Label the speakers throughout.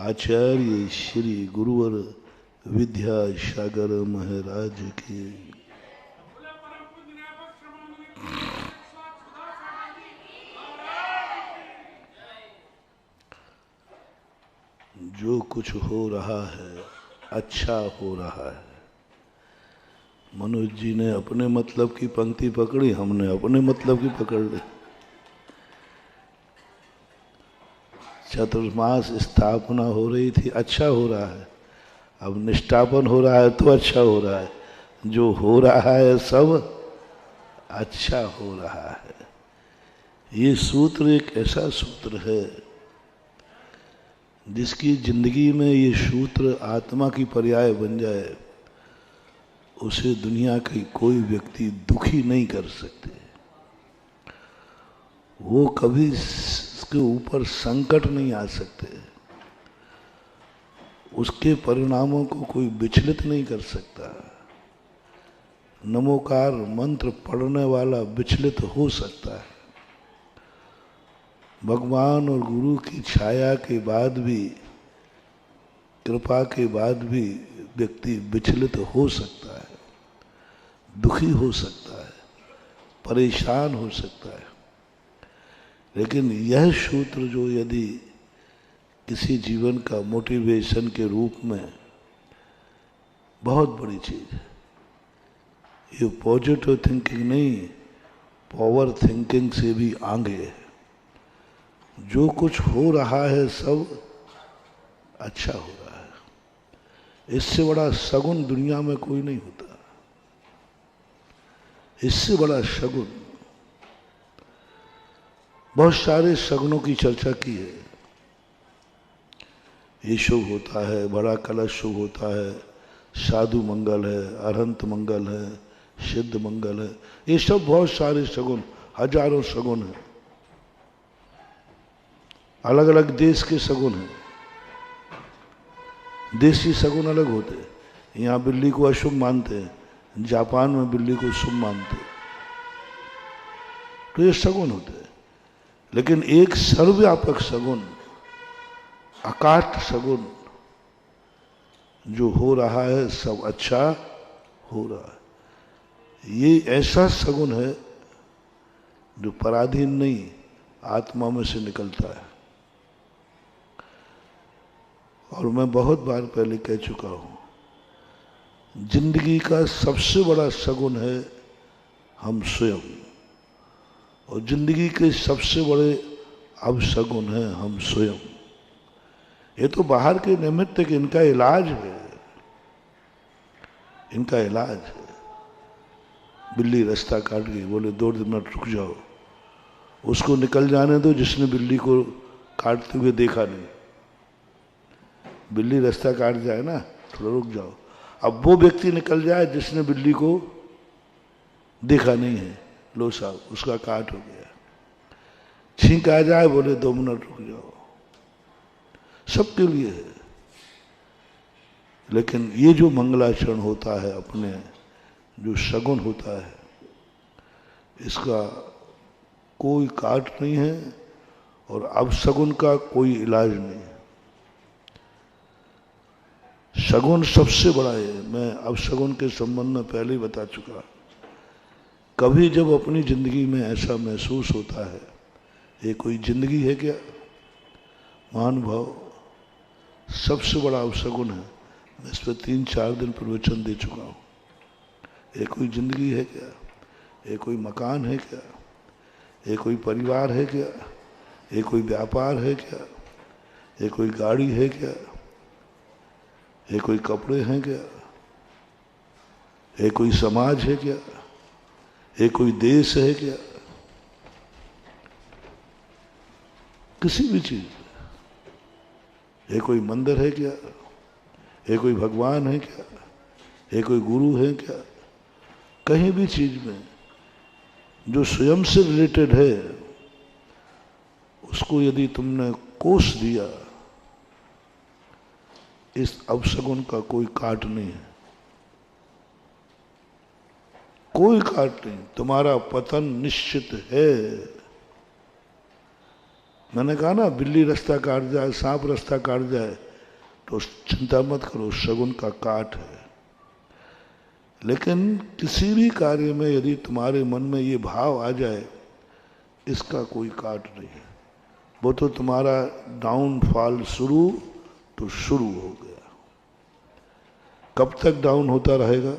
Speaker 1: आचार्य श्री गुरुवर विद्या सागर महाराज की। जो कुछ हो रहा है अच्छा हो रहा है। मनोज जी ने अपने मतलब की पंक्ति पकड़ी, हमने अपने मतलब की पकड़ ली। चतुर्मास स्थापना हो रही थी, अच्छा हो रहा है। अब निष्ठापन हो रहा है तो अच्छा हो रहा है। जो हो रहा है सब अच्छा हो रहा है। ये सूत्र एक ऐसा सूत्र है जिसकी जिंदगी में ये सूत्र आत्मा की पर्याय बन जाए, उसे दुनिया की कोई व्यक्ति दुखी नहीं कर सकते। वो कभी उसके ऊपर संकट नहीं आ सकते, उसके परिणामों को कोई विचलित नहीं कर सकता। नमोकार मंत्र पढ़ने वाला विचलित हो सकता है। भगवान और गुरु की छाया के बाद भी, कृपा के बाद भी व्यक्ति विचलित हो सकता है, दुखी हो सकता है, परेशान हो सकता है। लेकिन यह सूत्र जो यदि किसी जीवन का मोटिवेशन के रूप में, बहुत बड़ी चीज है ये। पॉजिटिव थिंकिंग नहीं, पावर थिंकिंग से भी आगे है। जो कुछ हो रहा है सब अच्छा हो रहा है। इससे बड़ा सगुन दुनिया में कोई नहीं होता। इससे बड़ा सगुन, बहुत सारे सगुनों की चर्चा की है। ये शुभ होता है, बड़ा कलश शुभ होता है, साधु मंगल है, अरहंत मंगल है, सिद्ध मंगल है। ये सब बहुत सारे सगुन, हजारों सगुन है। अलग अलग देश के सगुन हैं। देशी सगुन अलग होते हैं। यहाँ बिल्ली को अशुभ मानते हैं, जापान में बिल्ली को शुभ मानते हैं। तो ये सगुन होते हैं। लेकिन एक सर्वव्यापक सगुन, अकाट सगुन, जो हो रहा है सब अच्छा हो रहा है, ये ऐसा सगुन है जो पराधीन नहीं, आत्मा में से निकलता है। और मैं बहुत बार पहले कह चुका हूं, जिंदगी का सबसे बड़ा सगुन है हम स्वयं, और जिंदगी के सबसे बड़े अवसगुन है हम स्वयं। ये तो बाहर के निमित्त के, इनका इलाज है, इनका इलाज है। बिल्ली रास्ता काट गई, बोले 2 मिनट रुक जाओ, उसको निकल जाने दो जिसने बिल्ली को काटते हुए देखा नहीं। बिल्ली रास्ता काट जाए ना, थोड़ा रुक जाओ। अब वो व्यक्ति निकल जाए जिसने बिल्ली को देखा नहीं है, लो साहब उसका काट हो गया। छींक आ जाए, बोले 2 मिनट रुक जाओ। सबके लिए है। लेकिन ये जो मंगलाचरण होता है, अपने जो सगुन होता है, इसका कोई काट नहीं है और अपसगुन का कोई इलाज नहीं है। सगुन सबसे बड़ा है। मैं अपसगुन के संबंध में पहले ही बता चुका। कभी जब अपनी जिंदगी में ऐसा महसूस होता है, ये कोई जिंदगी है क्या? महानुभाव, सबसे बड़ा अपसगुन है। मैं इस पर 3-4 दिन प्रवचन दे चुका हूँ। ये कोई जिंदगी है क्या? ये कोई मकान है क्या? ये कोई परिवार है क्या? ये कोई व्यापार है क्या? ये कोई गाड़ी है क्या? ये कोई कपड़े हैं क्या? ये कोई समाज है क्या? ये कोई देश है क्या? किसी भी चीज। ये कोई मंदिर है क्या? ये कोई भगवान है क्या? ये कोई गुरु है क्या? कहीं भी चीज में जो स्वयं से रिलेटेड है, उसको यदि तुमने कोस दिया, इस अपसगुन का कोई काट नहीं है। कोई काट नहीं, तुम्हारा पतन निश्चित है। मैंने कहा ना, बिल्ली रास्ता काट जाए, सांप रास्ता काट जाए, तो चिंता मत करो, शगुन का काट है। लेकिन किसी भी कार्य में यदि तुम्हारे मन में ये भाव आ जाए, इसका कोई काट नहीं है, वो तो तुम्हारा डाउनफॉल शुरू तो शुरू हो गया। कब तक डाउन होता रहेगा?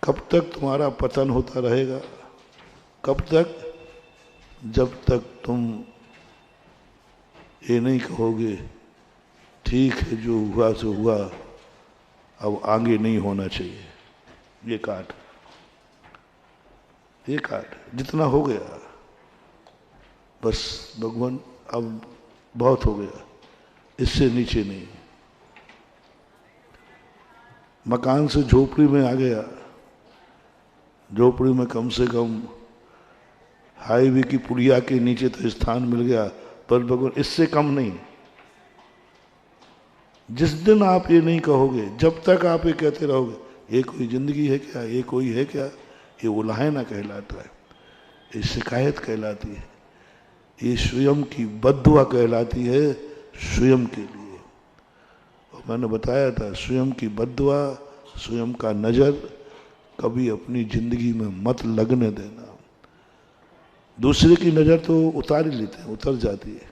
Speaker 1: कब तक तुम्हारा पतन होता रहेगा? कब तक? जब तक तुम ये नहीं कहोगे ठीक है जो हुआ सो हुआ, अब आगे नहीं होना चाहिए। ये काट जितना हो गया बस भगवान, अब बहुत हो गया, इससे नीचे नहीं। मकान से झोपड़ी में आ गया, झोपड़ी में कम से कम हाईवे की पुलिया के नीचे तो स्थान मिल गया, पर भगवान इससे कम नहीं। जिस दिन आप ये नहीं कहोगे, जब तक आप ये कहते रहोगे ये कोई जिंदगी है क्या, ये कोई है क्या, ये उलाहना कहलाता है, ये शिकायत कहलाती है, ये स्वयं की बद्दुआ कहलाती है स्वयं के लिए। और मैंने बताया था स्वयं की बद्दुआ, स्वयं का नजर कभी अपनी जिंदगी में मत लगने देना। दूसरे की नजर तो उतार ही लेते हैं, उतर जाती है,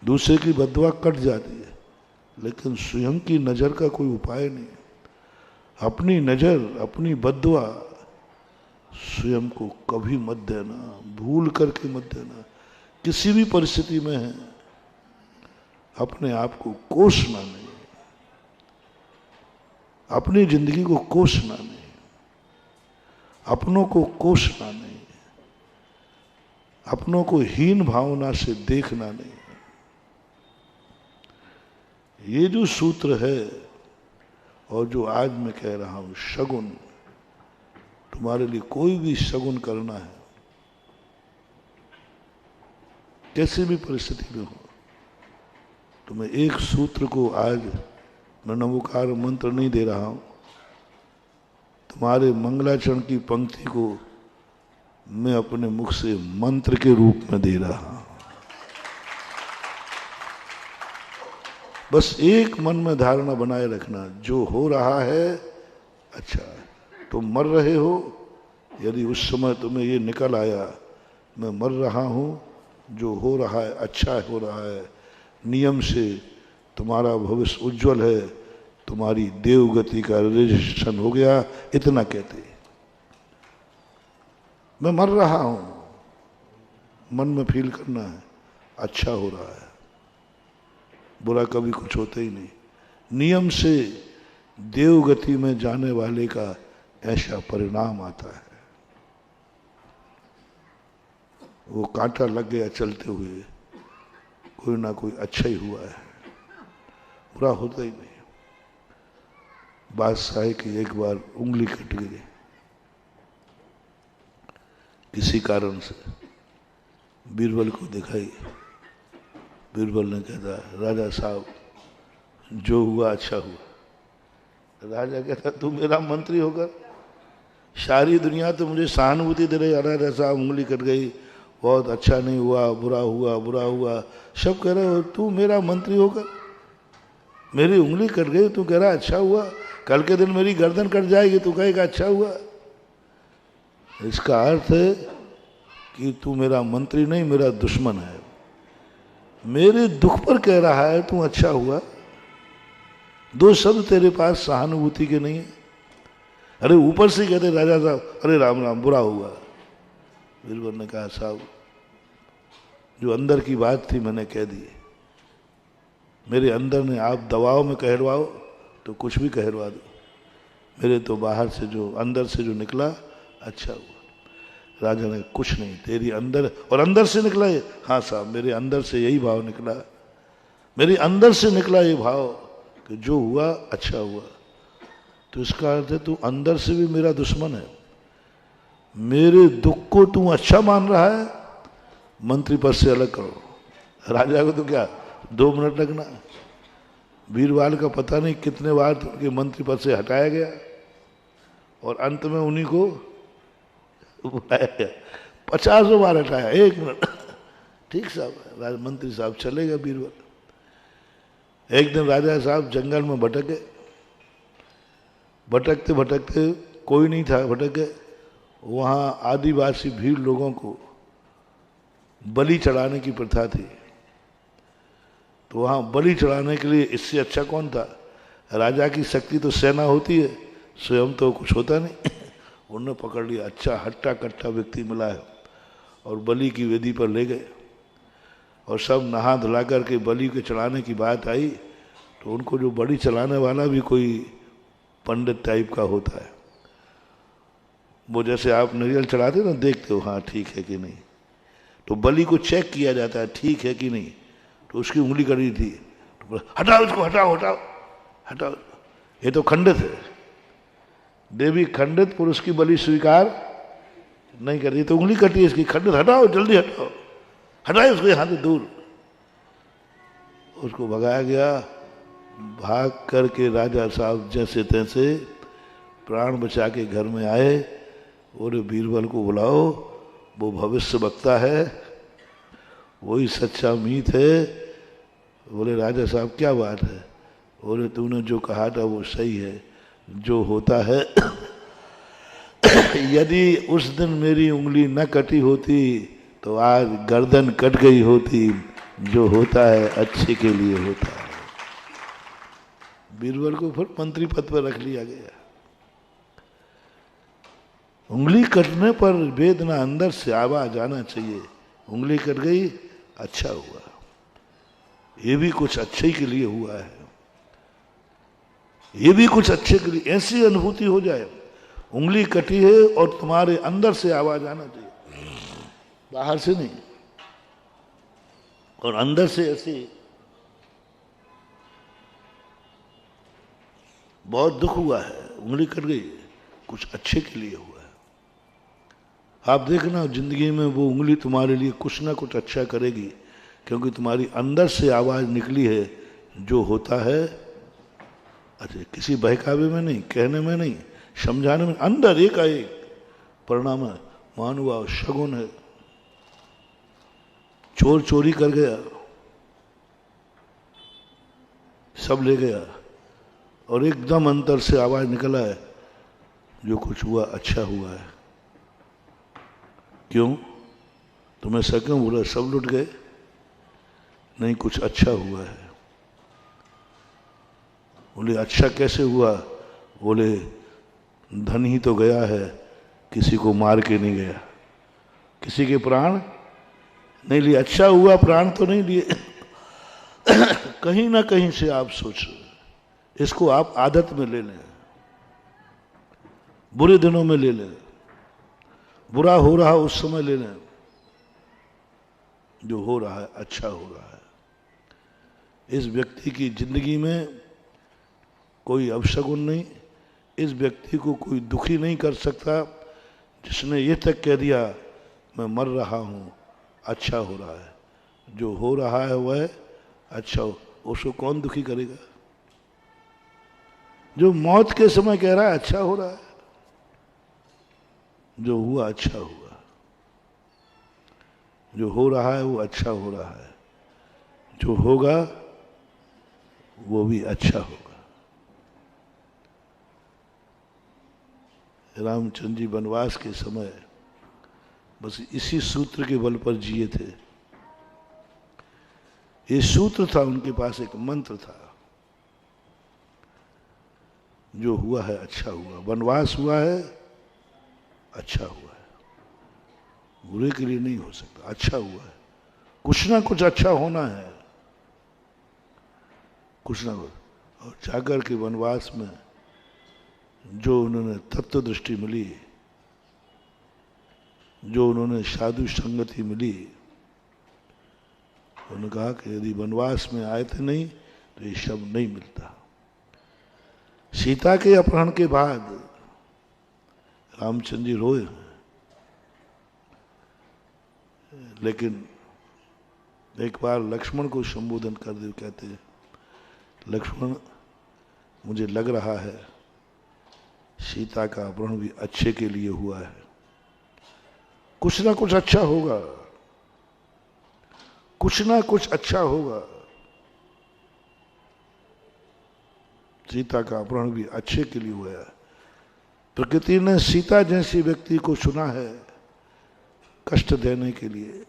Speaker 1: दूसरे की बद्दुआ कट जाती है, लेकिन स्वयं की नजर का कोई उपाय नहीं। अपनी नजर, अपनी बद्दुआ स्वयं को कभी मत देना, भूल करके मत देना। किसी भी परिस्थिति में है, अपने आप को कोसना नहीं, अपनी जिंदगी को कोसना नहीं, अपनों को कोसना नहीं, अपनों को हीन भावना से देखना नहीं। ये जो सूत्र है और जो आज मैं कह रहा हूं, शगुन, तुम्हारे लिए कोई भी शगुन करना है, कैसी भी परिस्थिति में हो, तो मैं एक सूत्र को आज मैं नमोकार मंत्र नहीं दे रहा हूं, तुम्हारे मंगलाचरण की पंक्ति को मैं अपने मुख से मंत्र के रूप में दे रहा हूं। बस एक मन में धारणा बनाए रखना, जो हो रहा है अच्छा है। तुम मर रहे हो, यदि उस समय तुम्हें ये निकल आया मैं मर रहा हूं, जो हो रहा है अच्छा हो रहा है, नियम से तुम्हारा भविष्य उज्जवल है, तुम्हारी देवगति का रजिस्ट्रेशन हो गया, इतना कहते। मैं मर रहा हूं, मन में फील करना है अच्छा हो रहा है, बुरा कभी कुछ होता ही नहीं। नियम से देवगति में जाने वाले का ऐसा परिणाम आता है। वो कांटा लग गया चलते हुए, कोई ना कोई अच्छा ही हुआ है, बुरा होता ही नहीं। बादशाह की एक बार उंगली कट गई किसी कारण से, बीरबल को दिखाई। बीरबल ने कहता राजा साहब जो हुआ अच्छा हुआ। राजा कहता तू मेरा मंत्री होकर सारी दुनिया तो मुझे सहानुभूति दे रही, राजा साहब उंगली कट गई, बहुत अच्छा नहीं हुआ, बुरा हुआ, बुरा हुआ, सब कह रहे हो, तू मेरा मंत्री होकर मेरी उंगली कट गई, तू कह रहा अच्छा हुआ, कल के दिन मेरी गर्दन कट जाएगी, तू कहेगा अच्छा हुआ। इसका अर्थ है कि तू मेरा मंत्री नहीं, मेरा दुश्मन है। मेरे दुख पर कह रहा है तू अच्छा हुआ, दो शब्द तेरे पास सहानुभूति के नहीं है। अरे ऊपर से कहते राजा साहब अरे राम राम बुरा हुआ। बीरबल ने कहा साहब जो अंदर की बात थी मैंने कह दी, मेरे अंदर ने आप दबाव में कहरवाओ तो कुछ भी कहरवा दो, मेरे तो बाहर से जो अंदर से जो निकला अच्छा हुआ। राजा ने कुछ नहीं, तेरी अंदर और अंदर से निकला है। हाँ साहब मेरे अंदर से यही भाव निकला, मेरे अंदर से निकला ये भाव कि जो हुआ अच्छा हुआ। तो इसका अर्थ है तू अंदर से भी मेरा दुश्मन है, मेरे दुख को तू अच्छा मान रहा है, मंत्री पद से अलग करो। राजा को तो क्या 2 मिनट लगना, बीरबल का पता नहीं कितने बार उनके मंत्री पद से हटाया गया और अंत में उन्हीं को बुलाया गया। 50 बार हटाया, 1 मिनट ठीक साहब, मंत्री साहब चले गए बीरबल। एक दिन राजा साहब जंगल में भटके, भटकते भटकते कोई नहीं था, भटक गए। वहाँ आदिवासी भीड़ लोगों को बलि चढ़ाने की प्रथा थी, तो वहाँ बलि चढ़ाने के लिए इससे अच्छा कौन था? राजा की शक्ति तो सेना होती है, स्वयं तो कुछ होता नहीं। उन्होंने पकड़ लिया, अच्छा हट्टा कट्टा व्यक्ति मिला है, और बलि की वेदी पर ले गए। और सब नहा धुला करके बलि के चढ़ाने की बात आई, तो उनको जो बलि चढ़ाने वाला भी कोई पंडित टाइप का होता है, वो जैसे आप नारियल चढ़ाते ना, देखते हो हाँ ठीक है कि नहीं, तो बलि को चेक किया जाता है ठीक है कि नहीं। तो उसकी उंगली कड़ी थी, तो हटाओ इसको, हटाओ हटाओ हटाओ, ये तो खंडित है। देवी खंडित पुरुष की बलि स्वीकार नहीं करती, तो उंगली कटी इसकी, खंडित, हटाओ जल्दी हटाओ, हटाए उसको यहाँ से दूर। उसको भगाया गया। भाग करके राजा साहब जैसे तैसे प्राण बचा के घर में आए। बोले बीरबल को बुलाओ, वो भविष्य वक्ता है, वही सच्चा मीत है। बोले राजा साहब क्या बात है? बोले तूने जो कहा था वो सही है, जो होता है यदि उस दिन मेरी उंगली न कटी होती तो आज गर्दन कट गई होती। जो होता है अच्छे के लिए होता है। बीरबल को फिर मंत्री पद पर रख लिया गया। उंगली कटने पर वेदना अंदर से आवाज आना चाहिए, उंगली कट गई, अच्छा हुआ, ये भी कुछ अच्छे के लिए हुआ है, ये भी कुछ अच्छे के लिए, ऐसी अनुभूति हो जाए। उंगली कटी है और तुम्हारे अंदर से आवाज आना चाहिए, बाहर से नहीं, और अंदर से ऐसी। बहुत दुख हुआ है, उंगली कट गई, कुछ अच्छे के लिए हुआ है। आप देखना जिंदगी में वो उंगली तुम्हारे लिए कुछ ना कुछ अच्छा करेगी, क्योंकि तुम्हारी अंदर से आवाज निकली है, जो होता है अच्छा। किसी बहकावे में नहीं, कहने में नहीं, समझाने में, अंदर एक परिणाम है, मानुभाव शगुन है। चोर चोरी कर गया, सब ले गया, और एकदम अंतर से आवाज निकला है, जो कुछ हुआ अच्छा हुआ है। क्यों? तुम्हें ऐसा क्यों बोला? सब लुट गए? नहीं, कुछ अच्छा हुआ है। बोले अच्छा कैसे हुआ? बोले धन ही तो गया है, किसी को मार के नहीं गया, किसी के प्राण नहीं लिए। अच्छा हुआ, प्राण तो नहीं लिए। कहीं ना कहीं से आप सोचो, इसको आप आदत में ले लें, बुरे दिनों में ले लें, बुरा हो रहा उस समय ले लें, जो हो रहा है अच्छा हो रहा है। इस व्यक्ति की जिंदगी में कोई अपशगुन नहीं, इस व्यक्ति को कोई दुखी नहीं कर सकता जिसने ये तक कह दिया मैं मर रहा हूं, अच्छा हो रहा है। जो हो रहा है वह अच्छा हो, उसको कौन दुखी करेगा? जो मौत के समय कह रहा है अच्छा हो रहा है, जो हुआ अच्छा हुआ, जो हो रहा है वो अच्छा हो रहा है, जो होगा वो भी अच्छा होगा। रामचंद्र जी वनवास के समय बस इसी सूत्र के बल पर जिए थे। ये सूत्र था उनके पास, एक मंत्र था, जो हुआ है अच्छा हुआ। वनवास हुआ है अच्छा हुआ है, बुरे के लिए नहीं हो सकता, अच्छा हुआ है। कुछ ना कुछ अच्छा होना है, कुछ ना कुछ। और जाकर के वनवास में जो उन्होंने तत्व दृष्टि मिली, जो उन्होंने साधु संगति मिली, उन्होंने कहा कि यदि वनवास में आए थे नहीं तो ये शब्द नहीं मिलता। सीता के अपहरण के बाद रामचंद्र जी रोए, लेकिन एक बार लक्ष्मण को संबोधन कर दे, कहते हैं लक्ष्मण मुझे लग रहा है सीता का अपहरण भी अच्छे के लिए हुआ है, कुछ ना कुछ अच्छा होगा, कुछ ना कुछ अच्छा होगा। सीता का अपहरण भी अच्छे के लिए हुआ है। प्रकृति ने सीता जैसी व्यक्ति को चुना है कष्ट देने के लिए।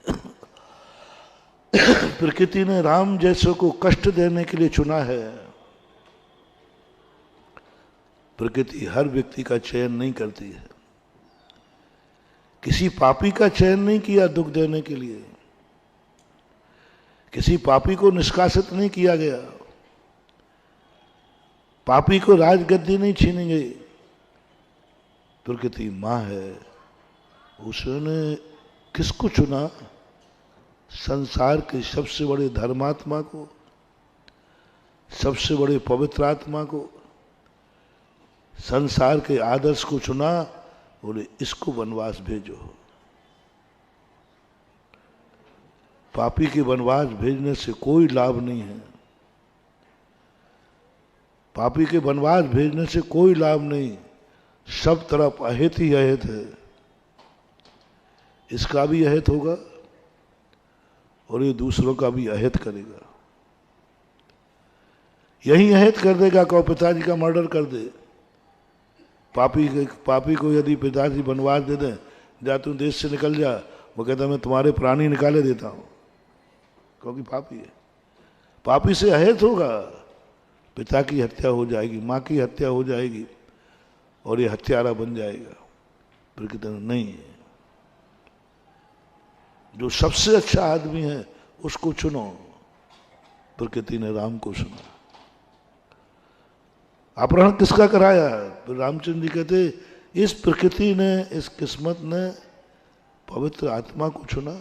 Speaker 1: प्रकृति ने राम जैसे को कष्ट देने के लिए चुना है। प्रकृति हर व्यक्ति का चयन नहीं करती है। किसी पापी का चयन नहीं किया दुख देने के लिए। किसी पापी को निष्कासित नहीं किया गया। पापी को राजगद्दी नहीं छीनी गई। प्रकृति मां है, उसने किसको चुना? संसार के सबसे बड़े धर्मात्मा को, सबसे बड़े पवित्र आत्मा को, संसार के आदर्श को चुना। बोले इसको वनवास भेजो। पापी के वनवास भेजने से कोई लाभ नहीं है। पापी के वनवास भेजने से कोई लाभ नहीं। सब तरफ अहित ही अहित है। इसका भी अहित होगा और ये दूसरों का भी अहित करेगा। यही अहित कर देगा कि पिताजी का मर्डर कर दे। पापी को यदि पिताजी वनवास दे दें, जा तू देश से निकल जा, वो कहता मैं तुम्हारे प्राणी निकाले देता हूं, क्योंकि पापी है। पापी से अहित होगा, पिता की हत्या हो जाएगी, माँ की हत्या हो जाएगी और ये हत्यारा बन जाएगा। प्रकृति नहीं है। जो सबसे अच्छा आदमी है उसको चुनो। प्रकृति ने राम को चुना। अपहरण किसका कराया? रामचंद्र जी कहते इस प्रकृति ने, इस किस्मत ने पवित्र आत्मा को चुना।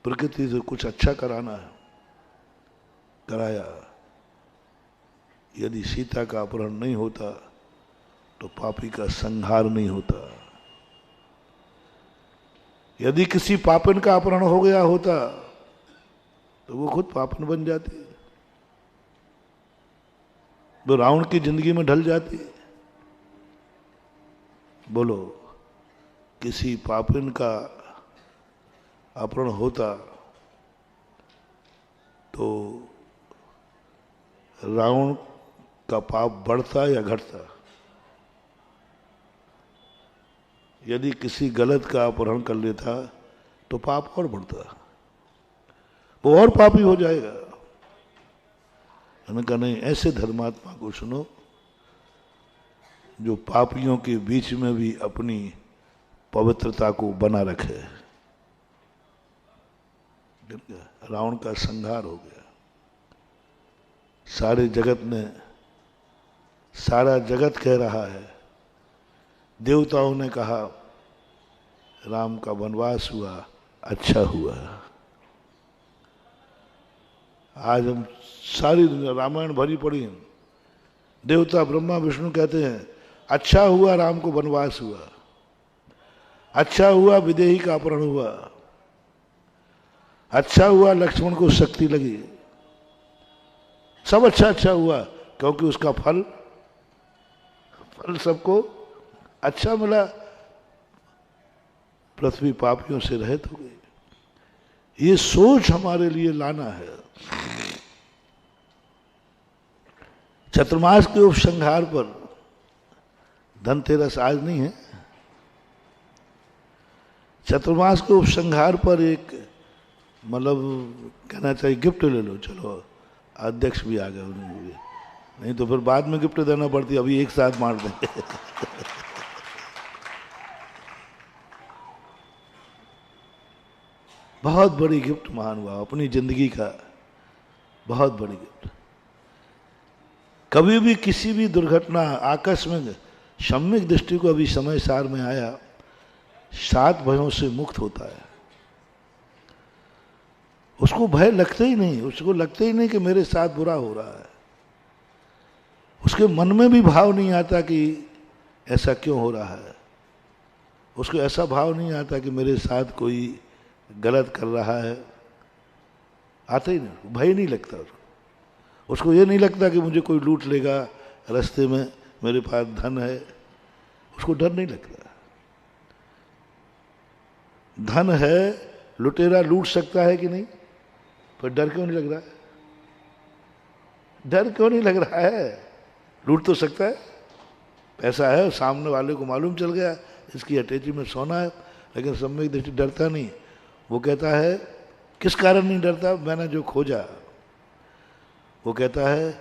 Speaker 1: प्रकृति से कुछ अच्छा कराना है, कराया। यदि सीता का अपहरण नहीं होता तो पापी का संहार नहीं होता। यदि किसी पापन का अपहरण हो गया होता तो वो खुद पापन बन जाती, तो रावण की जिंदगी में ढल जाती। बोलो, किसी पापिन का अपहरण होता तो रावण का पाप बढ़ता या घटता? यदि किसी गलत का अपहरण कर लेता तो पाप और बढ़ता, वो और पापी हो जाएगा। मैंने कहा नहीं, ऐसे धर्मात्मा को सुनो जो पापियों के बीच में भी अपनी पवित्रता को बना रखे। रावण का संहार हो गया। सारे जगत ने, सारा जगत कह रहा है, देवताओं ने कहा राम का वनवास हुआ, अच्छा हुआ। आज हम सारी दुनिया रामायण भरी पड़ी है। देवता ब्रह्मा विष्णु कहते हैं अच्छा हुआ राम को वनवास हुआ, अच्छा हुआ विदेही का अपहरण हुआ, अच्छा हुआ लक्ष्मण को शक्ति लगी। सब अच्छा अच्छा हुआ क्योंकि उसका फल सबको अच्छा मिला। पृथ्वी पापियों से रहित हो गई। ये सोच हमारे लिए लाना है। चतुर्मास के उपसंहार पर, धनतेरस आज नहीं है, चतुर्मास के उपसंहार पर एक मतलब कहना चाहिए गिफ्ट ले लो। चलो अध्यक्ष भी आ गए, उन्हें नहीं तो फिर बाद में गिफ्ट देना पड़ती, अभी एक साथ मार देंगे। बहुत बड़ी गिफ्ट महान हुआ, अपनी जिंदगी का बहुत बड़ी गिफ्ट। कभी भी किसी भी दुर्घटना आकस्मिक सम्यक दृष्टि को अभी समय सार में आया, 7 भयों से मुक्त होता है। उसको भय लगते ही नहीं, उसको लगते ही नहीं कि मेरे साथ बुरा हो रहा है। उसके मन में भी भाव नहीं आता कि ऐसा क्यों हो रहा है। उसको ऐसा भाव नहीं आता कि मेरे साथ कोई गलत कर रहा है, आता ही नहीं, भय नहीं लगता उसको। उसको ये नहीं लगता कि मुझे कोई लूट लेगा रास्ते में, मेरे पास धन है, उसको डर नहीं लगता। धन है, लुटेरा लूट सकता है कि नहीं, पर डर क्यों नहीं लग रहा है? डर क्यों नहीं लग रहा है? लूट तो सकता है, पैसा है, सामने वाले को मालूम चल गया इसकी अटैची में सोना है, लेकिन सम्यक दृष्टि डरता नहीं। वो कहता है, किस कारण नहीं डरता? मैंने जो खोजा। वो कहता है,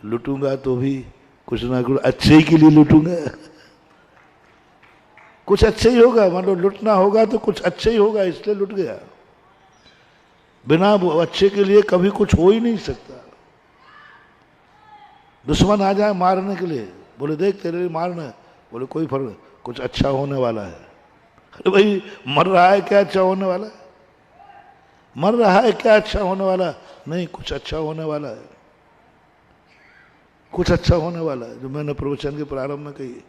Speaker 1: लूटूंगा तो भी कुछ ना कुछ अच्छे ही के लिए लूटूंगा, कुछ अच्छे ही होगा, मतलब लूटना होगा तो कुछ अच्छे ही होगा, इसलिए लूट गया। बिना अच्छे के लिए कभी कुछ हो ही नहीं सकता। दुश्मन आ जाए मारने के लिए, बोले देख तेरे लिए मारना है, बोले कोई फर्क, कुछ अच्छा होने वाला है। अरे भाई मर रहा है, क्या अच्छा होने वाला है? मर रहा है, क्या अच्छा होने वाला? नहीं, कुछ अच्छा होने वाला है, कुछ अच्छा होने वाला है। जो मैंने प्रवचन के प्रारंभ में कही,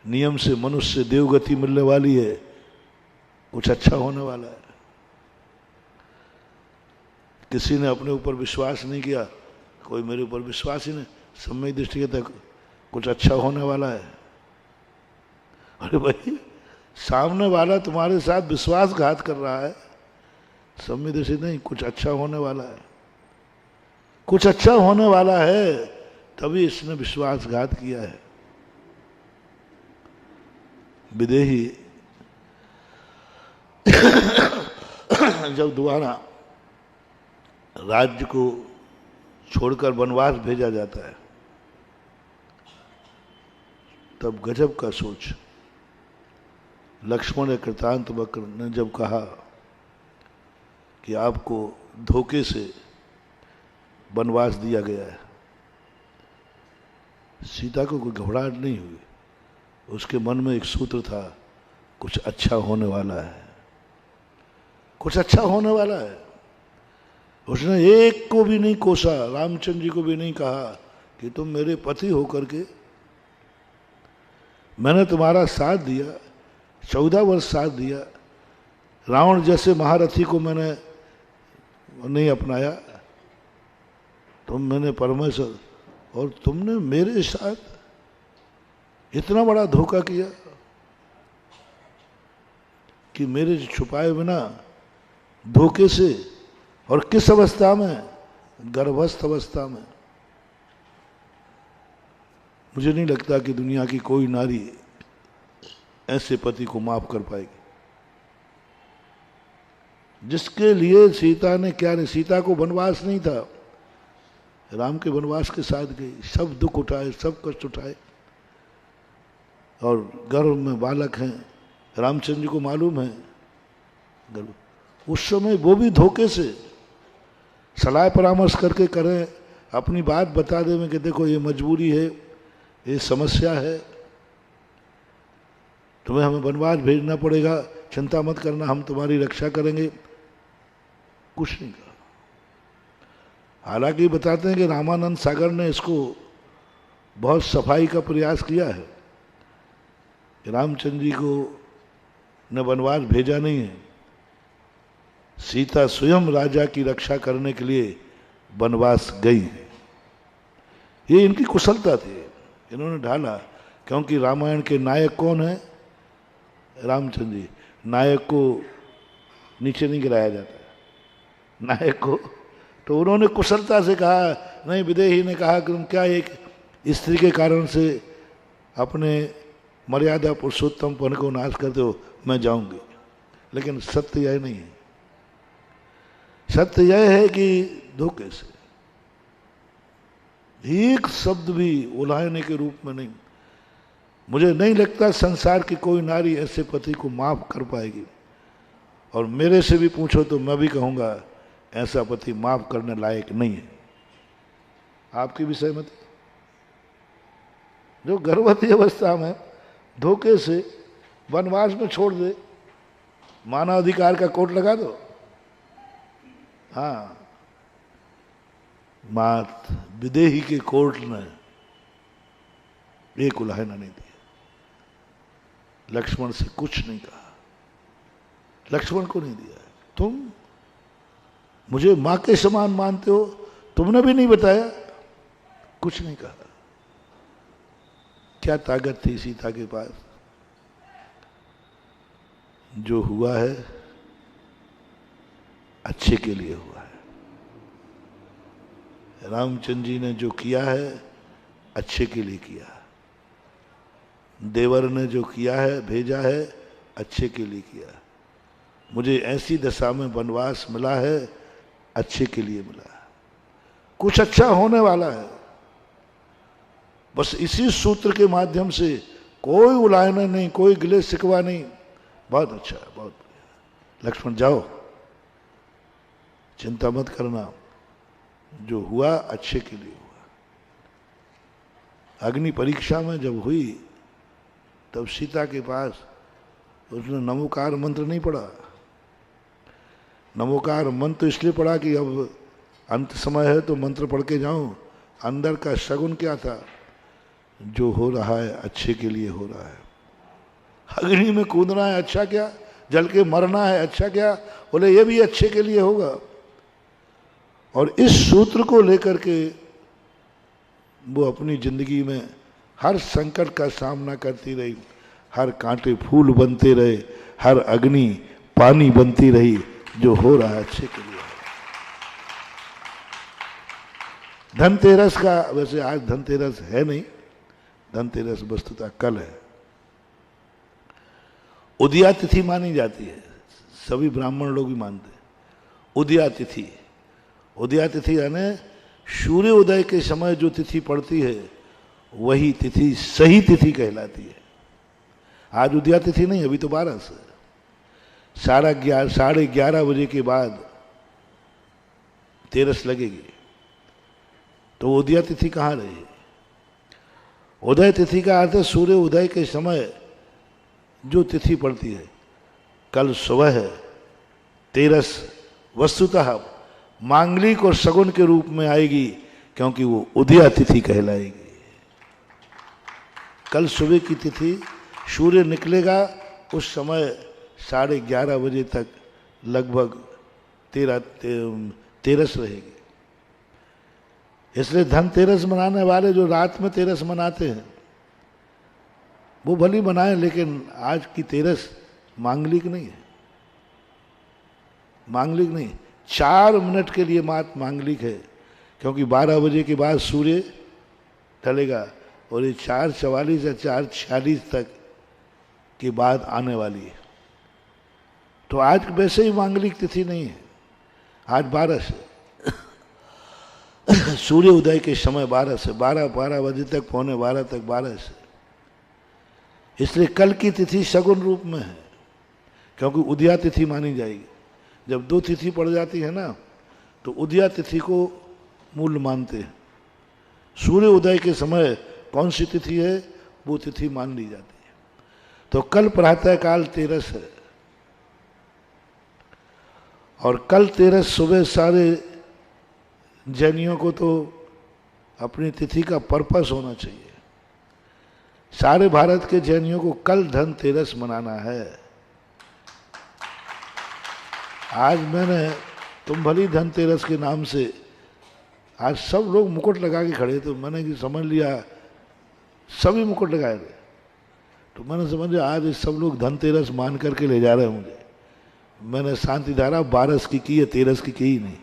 Speaker 1: नियम से मनुष्य देवगति मिलने वाली है, कुछ अच्छा होने वाला है। किसी ने अपने ऊपर विश्वास नहीं किया, कोई मेरे ऊपर विश्वास ही नहीं, सम्यक दृष्टि के तक कुछ अच्छा होने वाला है। अरे भाई सामने वाला तुम्हारे साथ विश्वासघात कर रहा है, सम्यक दृष्टि नहीं, कुछ अच्छा होने वाला है, कुछ अच्छा होने वाला है, तभी इसने विश्वासघात किया है। विदेही जब दोबारा राज्य को छोड़कर वनवास भेजा जाता है, तब गजब का सोच। लक्ष्मण कृतांत वक्र ने जब कहा कि आपको धोखे से वनवास दिया गया है, सीता को कोई घबराहट नहीं हुई। उसके मन में एक सूत्र था, कुछ अच्छा होने वाला है, कुछ अच्छा होने वाला है। उसने एक को भी नहीं कोसा, रामचंद्र जी को भी नहीं कहा कि तुम मेरे पति होकर के मैंने तुम्हारा साथ दिया, 14 वर्ष साथ दिया, रावण जैसे महारथी को मैंने नहीं अपनाया, मैंने परमेश्वर, और तुमने मेरे साथ इतना बड़ा धोखा किया कि मेरे छुपाए बिना धोखे से, और किस अवस्था में? गर्भस्थ अवस्था में। मुझे नहीं लगता कि दुनिया की कोई नारी ऐसे पति को माफ कर पाएगी, जिसके लिए सीता ने क्या नहीं, सीता को वनवास नहीं था, राम के वनवास के साथ गई, सब दुख उठाए, सब कष्ट उठाए, और गर्भ में बालक हैं, रामचंद्र जी को मालूम है गर्भ। उस समय वो भी धोखे से सलाह परामर्श करके करें, अपनी बात बता दें कि देखो ये मजबूरी है, ये समस्या है, तुम्हें हमें वनवास भेजना पड़ेगा, चिंता मत करना, हम तुम्हारी रक्षा करेंगे, कुछ नहीं कहा। हालांकि बताते हैं कि रामानंद सागर ने इसको बहुत सफाई का प्रयास किया है। रामचंद्र जी को न वनवास भेजा नहीं है, सीता स्वयं राजा की रक्षा करने के लिए वनवास गई है। ये इनकी कुशलता थी, इन्होंने ढाला। क्योंकि रामायण के नायक कौन है? रामचंद्र जी। नायक को नीचे नहीं गिराया जाता, नायक को। तो उन्होंने कुशलता से कहा, नहीं, विदेही ने कहा कि तुम क्या एक स्त्री के कारण से अपने मर्यादा पुरुषोत्तमपन को नाश करते हो, मैं जाऊंगी। लेकिन सत्य यह नहीं है, सत्य यह है कि धोखे से, एक शब्द भी उलाहने के रूप में नहीं। मुझे नहीं लगता संसार की कोई नारी ऐसे पति को माफ कर पाएगी, और मेरे से भी पूछो तो मैं भी कहूंगा ऐसा पति माफ करने लायक नहीं है। आपकी भी सहमति? जो गर्भवती अवस्था में धोखे से वनवास में छोड़ दे, मानवाधिकार का कोट लगा दो। हाँ, मात विदेही के कोर्ट ने एक उलाहना नहीं दिया, लक्ष्मण से कुछ नहीं कहा, लक्ष्मण को नहीं दिया। तुम मुझे मां के समान मानते हो, तुमने भी नहीं बताया, कुछ नहीं कहा। क्या ताकत थी सीता के पास? जो हुआ है अच्छे के लिए हुआ है, रामचंद्र जी ने जो किया है अच्छे के लिए किया, देवर ने जो किया है भेजा है अच्छे के लिए किया। मुझे ऐसी दशा में वनवास मिला है अच्छे के लिए मिला, कुछ अच्छा होने वाला है। बस इसी सूत्र के माध्यम से कोई उलायना नहीं, कोई गिले शिकवा नहीं। बहुत अच्छा है, बहुत बढ़िया। लक्ष्मण जाओ, चिंता मत करना, जो हुआ अच्छे के लिए हुआ। अग्नि परीक्षा में जब हुई तब सीता के पास उसने नमोकार मंत्र नहीं पढ़ा। नमोकार मंत्र इसलिए पढ़ा कि अब अंत समय है तो मंत्र पढ़ के जाऊं। अंदर का शगुन क्या था, जो हो रहा है अच्छे के लिए हो रहा है। अग्नि में कूदना है अच्छा क्या, जल के मरना है अच्छा क्या, बोले ये भी अच्छे के लिए होगा। और इस सूत्र को लेकर के वो अपनी जिंदगी में हर संकट का सामना करती रही, हर कांटे फूल बनते रहे, हर अग्नि पानी बनती रही। जो हो रहा है अच्छे के लिए। धनतेरस का, वैसे आज धनतेरस है नहीं, धनतेरस वस्तुतः कल है। उदया तिथि मानी जाती है, सभी ब्राह्मण लोग भी मानते हैं उदया तिथि। उदया तिथि यानी सूर्य उदय के समय जो तिथि पड़ती है वही तिथि सही तिथि कहलाती है। आज उदया तिथि नहीं, अभी तो 12 से 11:30 बजे के बाद तेरस लगेगी, तो उदया तिथि कहाँ रही। उदय तिथि का अर्थ है सूर्य उदय के समय जो तिथि पड़ती है। कल सुबह है तेरस वस्तुतः मांगलिक और सगुन के रूप में आएगी, क्योंकि वो उदया तिथि कहलाएगी। कल सुबह की तिथि सूर्य निकलेगा उस समय 11:30 बजे तक लगभग तेरस रहेगी। इसलिए धनतेरस मनाने वाले जो रात में तेरस मनाते हैं वो भली मनाएं, लेकिन आज की तेरस मांगलिक नहीं है। मांगलिक नहीं, 4 मिनट के लिए मात्र मांगलिक है, क्योंकि 12 बजे के बाद सूर्य ढलेगा और ये 4:44 या 4:46 तक के बाद आने वाली है। तो आज वैसे ही मांगलिक तिथि नहीं है, आज 12 से सूर्य उदय के समय 12 से 12 बजे तक, 11:45 तक 12 से। इसलिए कल की तिथि सगुन रूप में है, क्योंकि उदया तिथि मानी जाएगी। जब 2 तिथि पड़ जाती है ना तो उदया तिथि को मूल मानते हैं। सूर्य उदय के समय कौन सी तिथि है वो तिथि मान ली जाती है। तो कल प्रातःकाल तेरस है, और कल तेरस सुबह सारे जैनियों को तो अपनी तिथि का पर्पस होना चाहिए। सारे भारत के जैनियों को कल धनतेरस मनाना है। आज मैंने तुम भली धनतेरस के नाम से, आज सब लोग मुकुट लगा के खड़े थे, मैंने कि समझ लिया सभी मुकुट लगाए थे, तो मैंने समझा आज सब लोग धनतेरस मान करके ले जा रहे हैं मुझे। मैंने शांति धारा 12 की है, 13 की ही नहीं।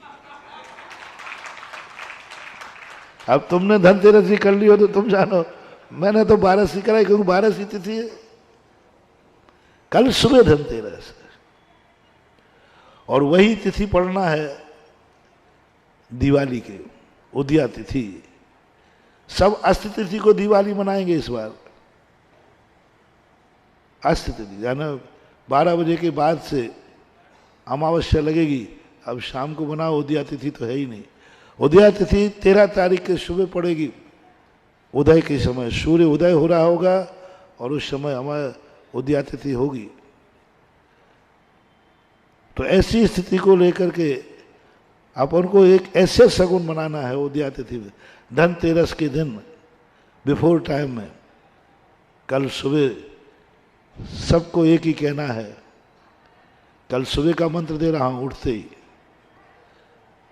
Speaker 1: अब तुमने धनतेरस ही कर ली हो तो तुम जानो, मैंने तो 12 कराई, क्योंकि 12 तिथि है। कल सुबह धनतेरस है और वही तिथि पढ़ना है दिवाली के, उदया तिथि। सब अस्त तिथि को दिवाली मनाएंगे इस बार। अस्त तिथि यानी 12 बजे के बाद से अमावस्या लगेगी, अब शाम को बनाओ, उदया तिथि तो है ही नहीं। उदया तिथि 13 तारीख के सुबह पड़ेगी। उदय के समय सूर्य उदय हो रहा होगा और उस समय हमारे उदया तिथि होगी। तो ऐसी स्थिति को लेकर के अपन को एक ऐसे सगुन मनाना है उदया तिथि में। धनतेरस के दिन बिफोर टाइम में कल सुबह सबको एक ही कहना है, कल सुबह का मंत्र दे रहा हूं उठते ही,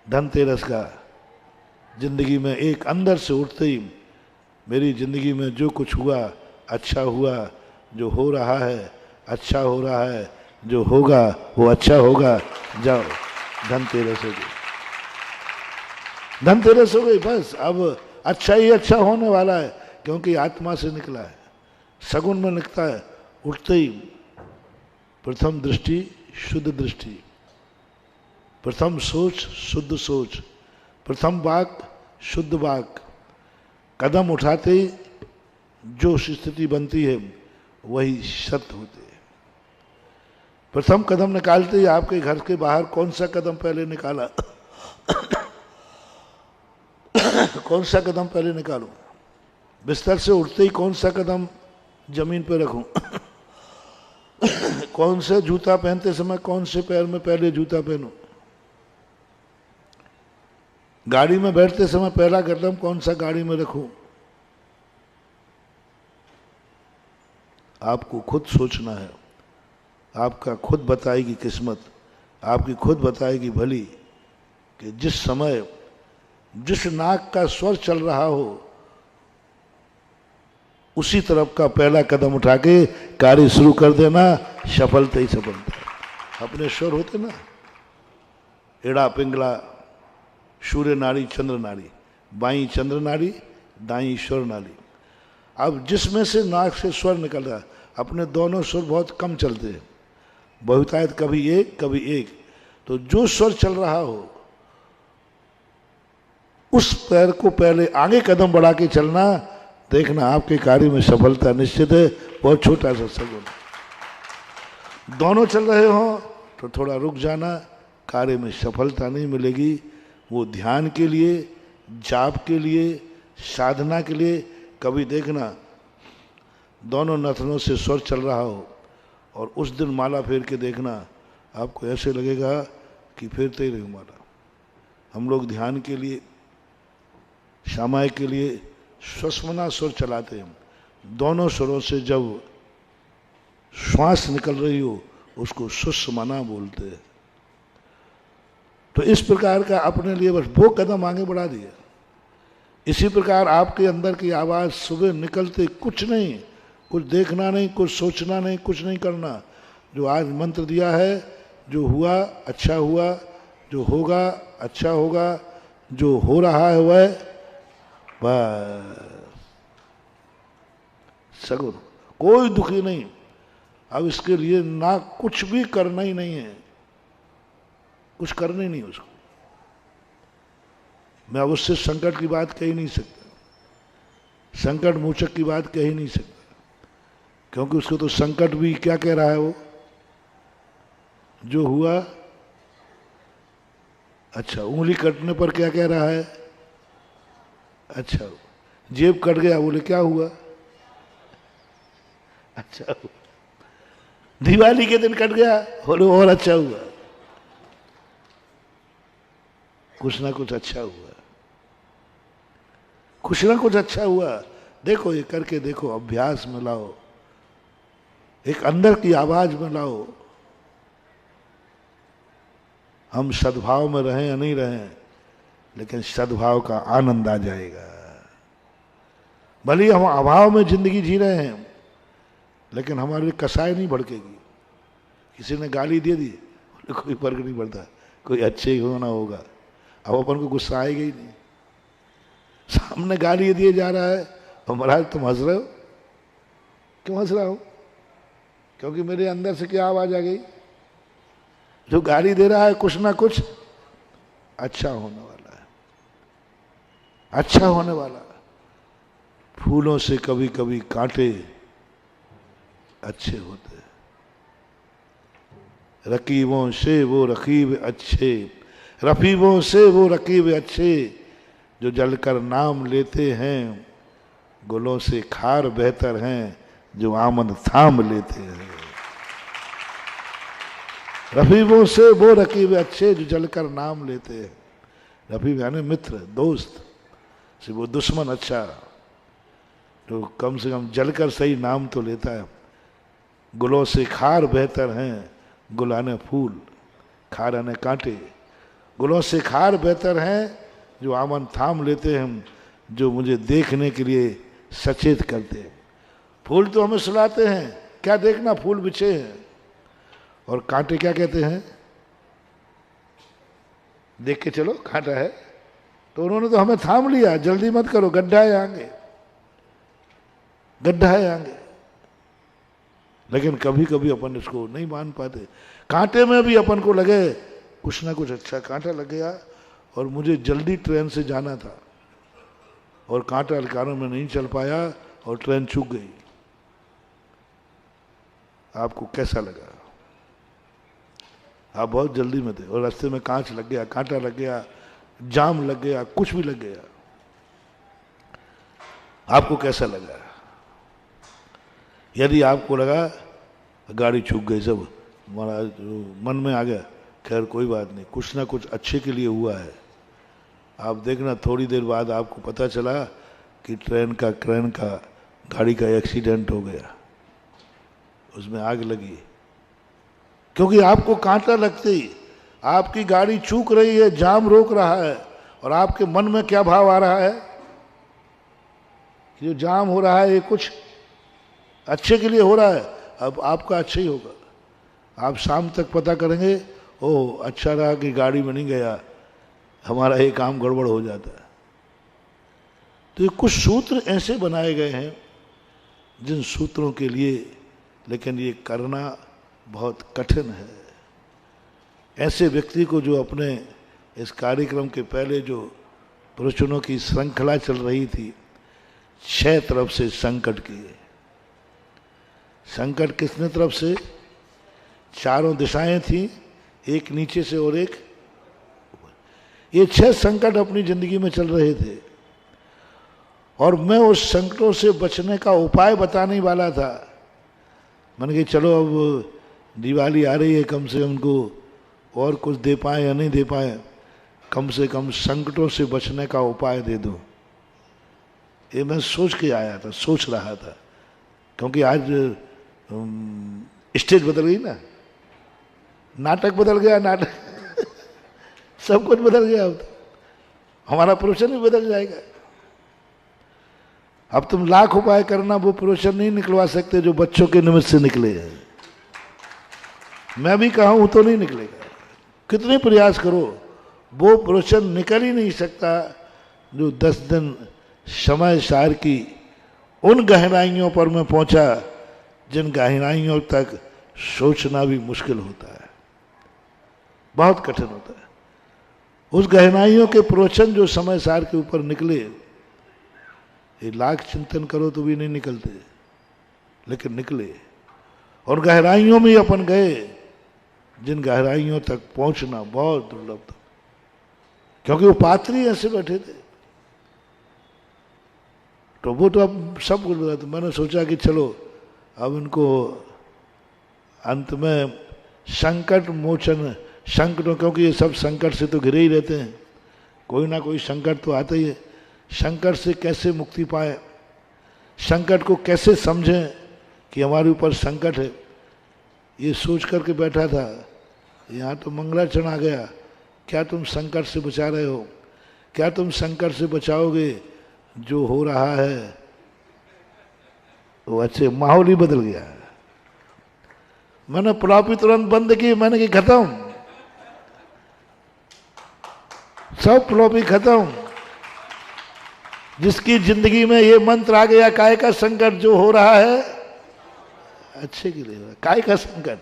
Speaker 1: धनतेरस का जिंदगी में एक अंदर से उठते ही मेरी जिंदगी में जो कुछ हुआ अच्छा हुआ, जो हो रहा है अच्छा हो रहा है, जो होगा वो अच्छा होगा। जाओ धनतेरस होगी। धनतेरस हो गई, बस अब अच्छा ही अच्छा होने वाला है, क्योंकि आत्मा से निकला है, सगुन में निकलता है। उठते ही प्रथम दृष्टि शुद्ध दृष्टि, प्रथम सोच शुद्ध सोच, प्रथम वाक शुद्ध वाक। कदम उठाते ही जो स्थिति बनती है वही सत्य होते है। प्रथम कदम निकालते ही आपके घर के बाहर कौन सा कदम पहले निकाला कौन सा कदम पहले निकालूं? बिस्तर से उठते ही कौन सा कदम जमीन पर रखूं? कौन से जूता पहनते समय कौन से पैर में पहले जूता पहनूं? गाड़ी में बैठते समय पहला कदम कौन सा गाड़ी में रखूं? आपको खुद सोचना है। आपका खुद बताएगी किस्मत, आपकी खुद बताएगी भली, कि जिस समय जिस नाक का स्वर चल रहा हो उसी तरफ का पहला कदम उठा के कार्य शुरू कर देना, सफलता ही सफलता। अपने स्वर होते ना, एड़ा पिंगला, सूर्य नाड़ी चंद्र नाड़ी, बाई चंद्र नाड़ी दाई ईश्वर नाड़ी। अब जिसमें से नाक से स्वर निकल रहा है, अपने दोनों स्वर बहुत कम चलते हैं, बहुतायत कभी एक कभी एक, तो जो स्वर चल रहा हो उस पैर को पहले आगे कदम बढ़ा के चलना, देखना आपके कार्य में सफलता निश्चित है। बहुत छोटा सा सगुन। दोनों चल रहे हो तो थोड़ा रुक जाना, कार्य में सफलता नहीं मिलेगी। वो ध्यान के लिए, जाप के लिए, साधना के लिए, कभी देखना दोनों नथनों से स्वर चल रहा हो और उस दिन माला फेर के देखना, आपको ऐसे लगेगा कि फेरते ही रहे माला। हम लोग ध्यान के लिए, सामाय के लिए स्वस्मना स्वर चलाते हैं। दोनों स्वरों से जब श्वास निकल रही हो उसको सुषमना बोलते हैं। तो इस प्रकार का अपने लिए बस वो कदम आगे बढ़ा दिया। इसी प्रकार आपके अंदर की आवाज़ सुबह निकलते कुछ नहीं, कुछ देखना नहीं, कुछ सोचना नहीं, कुछ नहीं करना। जो आज मंत्र दिया है, जो हुआ अच्छा हुआ, जो होगा अच्छा होगा, जो हो रहा है वह बस सगुन, कोई दुखी नहीं। अब इसके लिए ना कुछ भी करना ही नहीं है, कुछ करना ही नहीं उसको। मैं अब उससे संकट की बात कह ही नहीं सकता, संकट मोचक की बात कह ही नहीं सकता, क्योंकि उसको तो संकट भी क्या कह रहा है, वो जो हुआ अच्छा, उंगली कटने पर क्या कह रहा है, अच्छा, जेब कट गया, बोले क्या हुआ, अच्छा हुआ। दिवाली के दिन कट गया, बोले और अच्छा हुआ। कुछ ना कुछ अच्छा हुआ, कुछ ना कुछ अच्छा हुआ। देखो ये करके देखो, अभ्यास में लाओ, एक अंदर की आवाज में लाओ। हम सद्भाव में रहें या नहीं रहें, लेकिन सद्भाव का आनंद आ जाएगा। भले हम अभाव में जिंदगी जी रहे हैं, लेकिन हमारे कसाई नहीं भड़केगी। किसी ने गाली दे दी, कोई फर्क नहीं पड़ता, कोई अच्छे ही होना होगा। अब अपन को गुस्सा आएगा ही नहीं। सामने गाली दिए जा रहा है और महाराज तुम हंस रहे हो, क्यों हंस रहा हो? क्योंकि मेरे अंदर से क्या आवाज आ गई, जो गाली दे रहा है कुछ ना कुछ अच्छा होने वाला है, अच्छा होने वाला है। फूलों से कभी कभी कांटे अच्छे होते हैं, रकीबों से वो रकीब अच्छे, रफीबों से वो रकीब अच्छे, जो जलकर नाम लेते हैं। गुलों से खार बेहतर हैं, जो आमद थाम लेते हैं। रफीबों से वो रकीब अच्छे, जो जलकर नाम लेते हैं। रफीब यानी मित्र, दोस्त से वो दुश्मन अच्छा, तो कम से कम जलकर सही नाम तो लेता है। गुलों से खार बेहतर हैं, गुल आने फूल, खार आने कांटे। गुलों से खार बेहतर हैं, जो आमन थाम लेते हैं, जो मुझे देखने के लिए सचेत करते हैं। फूल तो हमें सुलाते हैं, क्या देखना फूल बिछे हैं, और कांटे क्या कहते हैं, देख के चलो कांटा है, तो उन्होंने तो हमें थाम लिया, जल्दी मत करो, गड्ढा है आगे, गड्ढा है आगे। लेकिन कभी कभी अपन इसको नहीं मान पाते। कांटे में भी अपन को लगे कुछ ना कुछ अच्छा, कांटा लग गया और मुझे जल्दी ट्रेन से जाना था और कांटा के कारण में नहीं चल पाया और ट्रेन चूक गई। आपको कैसा लगा? आप बहुत जल्दी में थे और रास्ते में कांच लग गया, कांटा लग गया, जाम लग गया, कुछ भी लग गया, आपको कैसा लगा? यदि आपको लगा गाड़ी छूट गई, सब हमारा मन में आ गया, खैर कोई बात नहीं, कुछ ना कुछ अच्छे के लिए हुआ है। आप देखना थोड़ी देर बाद आपको पता चला कि ट्रेन का गाड़ी का एक्सीडेंट हो गया, उसमें आग लगी, क्योंकि आपको कांटा लगते ही आपकी गाड़ी चूक रही है, जाम रोक रहा है, और आपके मन में क्या भाव आ रहा है कि जो जाम हो रहा है ये कुछ अच्छे के लिए हो रहा है, अब आपका अच्छा ही होगा। आप शाम तक पता करेंगे, ओह अच्छा रहा कि गाड़ी में नहीं गया, हमारा ये काम गड़बड़ हो जाता है। तो ये कुछ सूत्र ऐसे बनाए गए हैं जिन सूत्रों के लिए लेकिन ये करना बहुत कठिन है। ऐसे व्यक्ति को जो अपने इस कार्यक्रम के पहले जो प्रवचनों की श्रृंखला चल रही थी, 6 तरफ से संकट किए। संकट किसने तरफ से? चारों दिशाएं थी, एक नीचे से और एक, ये 6 संकट अपनी जिंदगी में चल रहे थे और मैं उस संकटों से बचने का उपाय बताने वाला था। मैंने कहा चलो अब दिवाली आ रही है, कम से उनको और कुछ दे पाए या नहीं दे पाए, कम से कम संकटों से बचने का उपाय दे दो। ये मैं सोच के आया था, सोच रहा था, क्योंकि आज स्टेज बदल गई ना, नाटक बदल गया, नाटक सब कुछ बदल गया। अब तो हमारा प्रवचन भी बदल जाएगा। अब तुम लाख उपाय करना, वो प्रवचन नहीं निकलवा सकते जो बच्चों के निमित्त से निकले हैं। मैं भी कहूं तो नहीं निकलेगा, कितने प्रयास करो, वो प्रवचन निकल ही नहीं सकता जो 10 दिन समय सार की उन गहराइयों पर मैं पहुंचा जिन गहराइयों तक सोचना भी मुश्किल होता है, बहुत कठिन होता है। उस गहराइयों के प्रवचन जो समय सार के ऊपर निकले, ये लाख चिंतन करो तो भी नहीं निकलते, लेकिन निकले। और गहराइयों में अपन गए जिन गहराइयों तक पहुंचना बहुत दुर्लभ था, क्योंकि वो पात्री ऐसे बैठे थे। तो वो तो अब सब कुछ बता। तो मैंने सोचा कि चलो अब इनको अंत में संकट मोचन, संकटों, क्योंकि ये सब संकट से तो घिरे ही रहते हैं, कोई ना कोई संकट तो आता ही है। संकट से कैसे मुक्ति पाए, संकट को कैसे समझें कि हमारे ऊपर संकट है, ये सोच करके बैठा था। यहाँ तो मंगलाचरण आ गया, क्या तुम संकट से बचा रहे हो? क्या तुम संकट से बचाओगे? जो हो रहा है वो अच्छे, माहौल ही बदल गया। मैंने पुलापी तुरंत बंद की, मैंने की खत्म, सब फ्लॉपी खत्म। जिसकी जिंदगी में ये मंत्र आ गया, काय का संकट जो हो रहा है अच्छे के लिए, काय का संकट,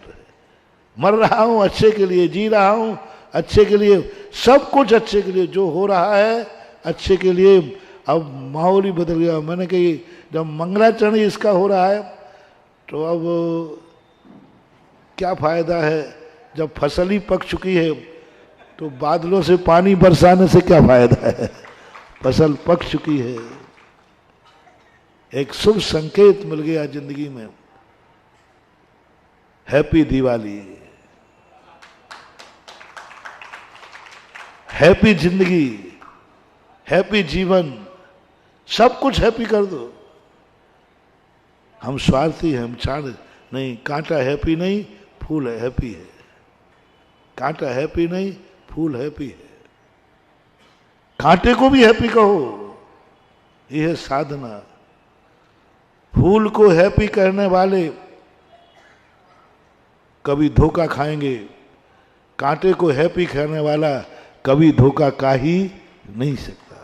Speaker 1: मर रहा हूं अच्छे के लिए, जी रहा हूं अच्छे के लिए, सब कुछ अच्छे के लिए, जो हो रहा है अच्छे के लिए। अब माहौल ही बदल गया। मैंने कही जब मंगलाचरण इसका हो रहा है तो अब क्या फायदा है? जब फसल ही पक चुकी है तो बादलों से पानी बरसाने से क्या फायदा है? फसल पक चुकी है। एक शुभ संकेत मिल गया जिंदगी में। हैप्पी दिवाली, हैप्पी जिंदगी, हैप्पी जीवन, सब कुछ हैप्पी कर दो। हम स्वार्थी हैं, हम चाह नहीं, कांटा हैप्पी नहीं, फूल हैप्पी है। कांटा हैप्पी नहीं, फूल हैप्पी है। कांटे को भी हैप्पी कहो, यह है साधना। फूल को हैप्पी करने वाले कभी धोखा खाएंगे, कांटे को हैप्पी करने वाला कभी धोखा का ही नहीं सकता।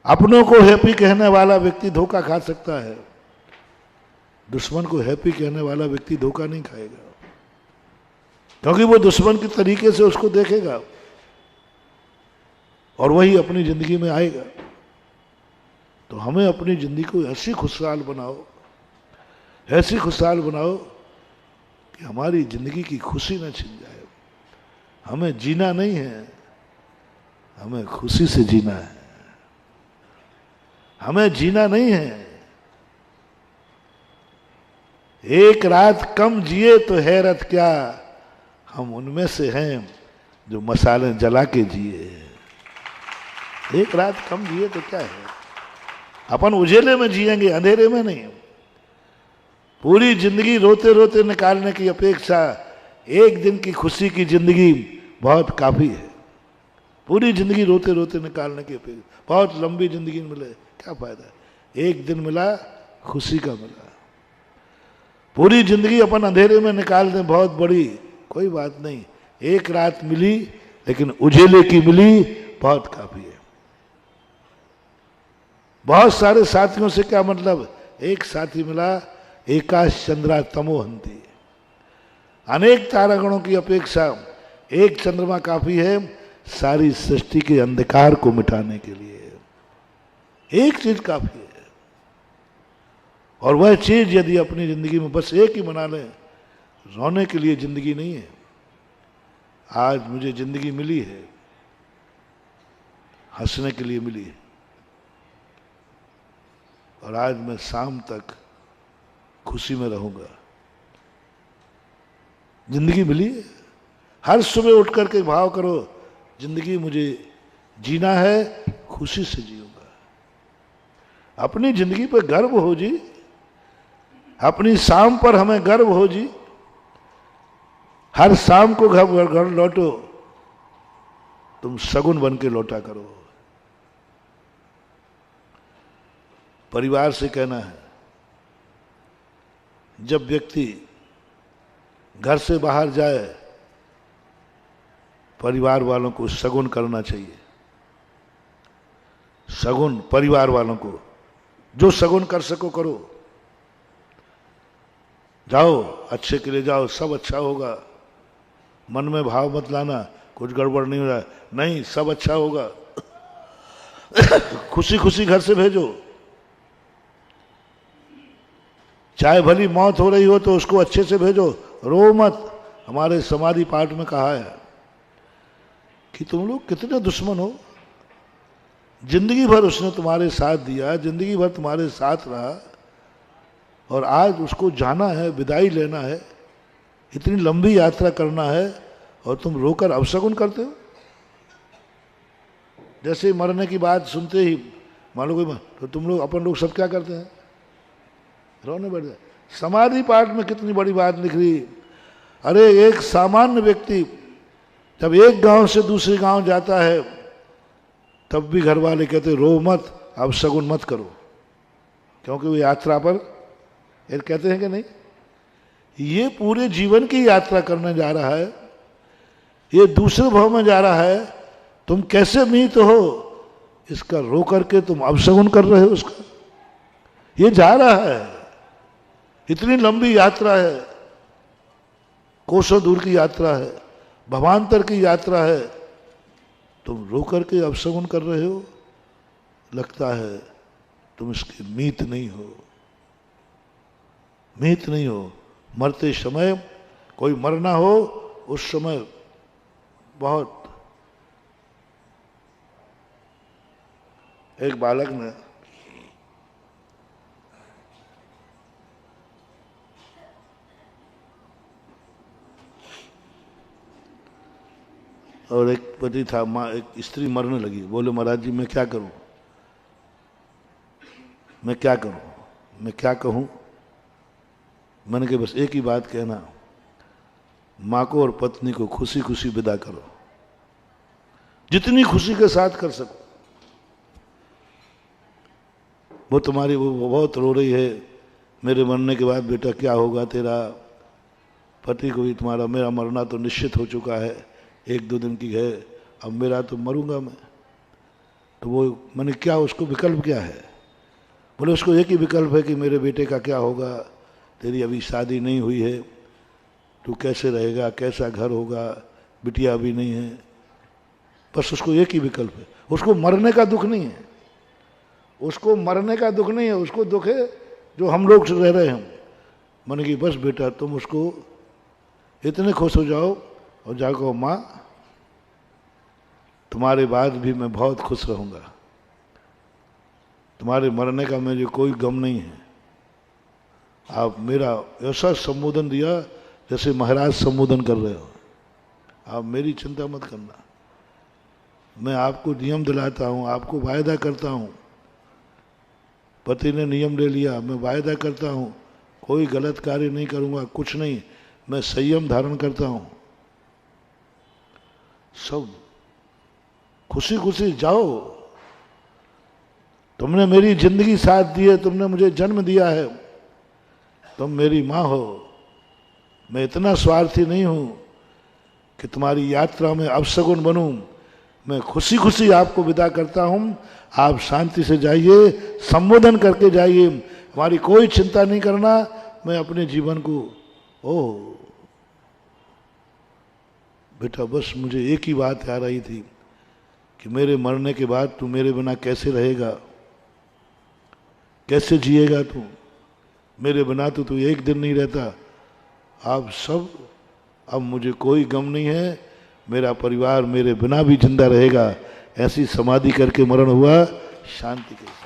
Speaker 1: अपनों को हैप्पी कहने वाला व्यक्ति धोखा खा सकता है, दुश्मन को हैप्पी कहने वाला व्यक्ति धोखा नहीं खाएगा, क्योंकि वो दुश्मन के तरीके से उसको देखेगा और वही अपनी जिंदगी में आएगा। तो हमें अपनी जिंदगी को ऐसी खुशहाल बनाओ, ऐसी खुशहाल बनाओ कि हमारी जिंदगी की खुशी न छिन जाए। हमें जीना नहीं है, हमें खुशी से जीना है। हमें जीना नहीं है, एक रात कम जिए तो हैरत क्या, हम उनमें से हैं जो मसाले जला के जिए। एक रात कम जिए तो क्या है, अपन उजेले में जिएंगे, अंधेरे में नहीं। पूरी जिंदगी रोते रोते निकालने की अपेक्षा एक दिन की खुशी की जिंदगी बहुत काफी है। पूरी जिंदगी रोते रोते निकालने की अपेक्षा, बहुत लंबी जिंदगी मिले क्या फायदा, एक दिन मिला खुशी का मिला। पूरी जिंदगी अपन अंधेरे में निकाल दें बहुत बड़ी कोई बात नहीं, एक रात मिली लेकिन उजेले की मिली बहुत काफी है। बहुत सारे साथियों से क्या मतलब, एक साथी मिला एकाश चंद्रा तमोहंती। अनेक तारागणों की अपेक्षा एक चंद्रमा काफी है सारी सृष्टि के अंधकार को मिटाने के लिए। एक चीज काफी है, और वह चीज यदि अपनी जिंदगी में बस एक ही बना लें, रोने के लिए जिंदगी नहीं है। आज मुझे जिंदगी मिली है, हंसने के लिए मिली है, और आज मैं शाम तक खुशी में रहूंगा। जिंदगी मिली है, हर सुबह उठ करके भाव करो जिंदगी मुझे जीना है, खुशी से जीऊंगा। अपनी जिंदगी पर गर्व हो जी, अपनी शाम पर हमें गर्व हो जी। हर शाम को घर लौटो, तुम शगुन बन के लौटा करो। परिवार से कहना है, जब व्यक्ति घर से बाहर जाए परिवार वालों को शगुन करना चाहिए। शगुन परिवार वालों को, जो शगुन कर सको करो। जाओ, अच्छे के लिए जाओ, सब अच्छा होगा। मन में भाव मत लाना कुछ गड़बड़ नहीं हो रहा है, नहीं सब अच्छा होगा। खुशी खुशी घर से भेजो। चाहे भली मौत हो रही हो तो उसको अच्छे से भेजो, रो मत। हमारे समाधि पाठ में कहा है कि तुम लोग कितने दुश्मन हो, जिंदगी भर उसने तुम्हारे साथ दिया, जिंदगी भर तुम्हारे साथ रहा, और आज उसको जाना है, विदाई लेना है, इतनी लंबी यात्रा करना है, और तुम रोकर अपशगुन करते हो। जैसे मरने की बात सुनते ही मान लो कोई, तो तुम लोग अपन लोग सब क्या करते हैं, रोने बैठ जाए। समाधि पाठ में कितनी बड़ी बात लिख रही। अरे एक सामान्य व्यक्ति जब एक गांव से दूसरे गांव जाता है तब भी घर वाले कहते रो मत, अब शगुन मत करो, क्योंकि वो यात्रा पर, ये कहते हैं कि नहीं, ये पूरे जीवन की यात्रा करने जा रहा है, ये दूसरे भाव में जा रहा है, तुम कैसे मीत हो, इसका रो करके तुम अपशगुन कर रहे हो उसका। ये जा रहा है, इतनी लंबी यात्रा है, कोसों दूर की यात्रा है, भवांतर की यात्रा है, तुम रो करके अपशगुन कर रहे हो। लगता है तुम इसके मीत नहीं हो, मीत नहीं हो। मरते समय, कोई मरना हो उस समय बहुत, एक बालक ने और एक पति था, माँ, एक स्त्री मरने लगी, बोले महाराज जी मैं क्या करूं, मैं क्या करूं, मैं क्या कहूं। मैंने कहा बस एक ही बात कहना, माँ को और पत्नी को खुशी खुशी विदा करो, जितनी खुशी के साथ कर सको। वो तुम्हारी, वो बहुत रो रही है, मेरे मरने के बाद बेटा क्या होगा तेरा। पति को भी तुम्हारा, मेरा मरना तो निश्चित हो चुका है, 1-2 दिन की है, अब मेरा तो मरूंगा मैं। तो वो मैंने क्या, उसको विकल्प क्या है? बोले उसको एक ही विकल्प है कि मेरे बेटे का क्या होगा, तेरी अभी शादी नहीं हुई है, तू कैसे रहेगा, कैसा घर होगा, बिटिया अभी नहीं है। बस उसको एक ही विकल्प है, उसको मरने का दुख नहीं है, उसको मरने का दुख नहीं है, उसको दुख है जो हम लोग रह रहे हैं। मैंने कि बस बेटा तुम उसको इतने खुश हो जाओ और जाओ माँ तुम्हारे बाद भी मैं बहुत खुश रहूंगा, तुम्हारे मरने का मुझे कोई गम नहीं है। आप मेरा ऐसा संबोधन दिया जैसे महाराज संबोधन कर रहे हो, आप मेरी चिंता मत करना, मैं आपको नियम दिलाता हूँ, आपको वायदा करता हूँ। पति ने नियम ले लिया, मैं वायदा करता हूँ कोई गलत कार्य नहीं करूँगा, कुछ नहीं, मैं संयम धारण करता हूँ। सब खुशी खुशी जाओ, तुमने मेरी जिंदगी साथ दी है, तुमने मुझे जन्म दिया है, तुम मेरी माँ हो, मैं इतना स्वार्थी नहीं हूं कि तुम्हारी यात्रा में अपशगुन बनूं। मैं खुशी खुशी आपको विदा करता हूं, आप शांति से जाइए, संबोधन करके जाइए, हमारी कोई चिंता नहीं करना, मैं अपने जीवन को ओह बेटा बस मुझे एक ही बात आ रही थी कि मेरे मरने के बाद तू मेरे बिना कैसे रहेगा, कैसे जिएगा तू, मेरे बिना तो तू एक दिन नहीं रहता। आप सब, अब मुझे कोई गम नहीं है, मेरा परिवार मेरे बिना भी जिंदा रहेगा। ऐसी समाधि करके मरण हुआ शांति के साथ।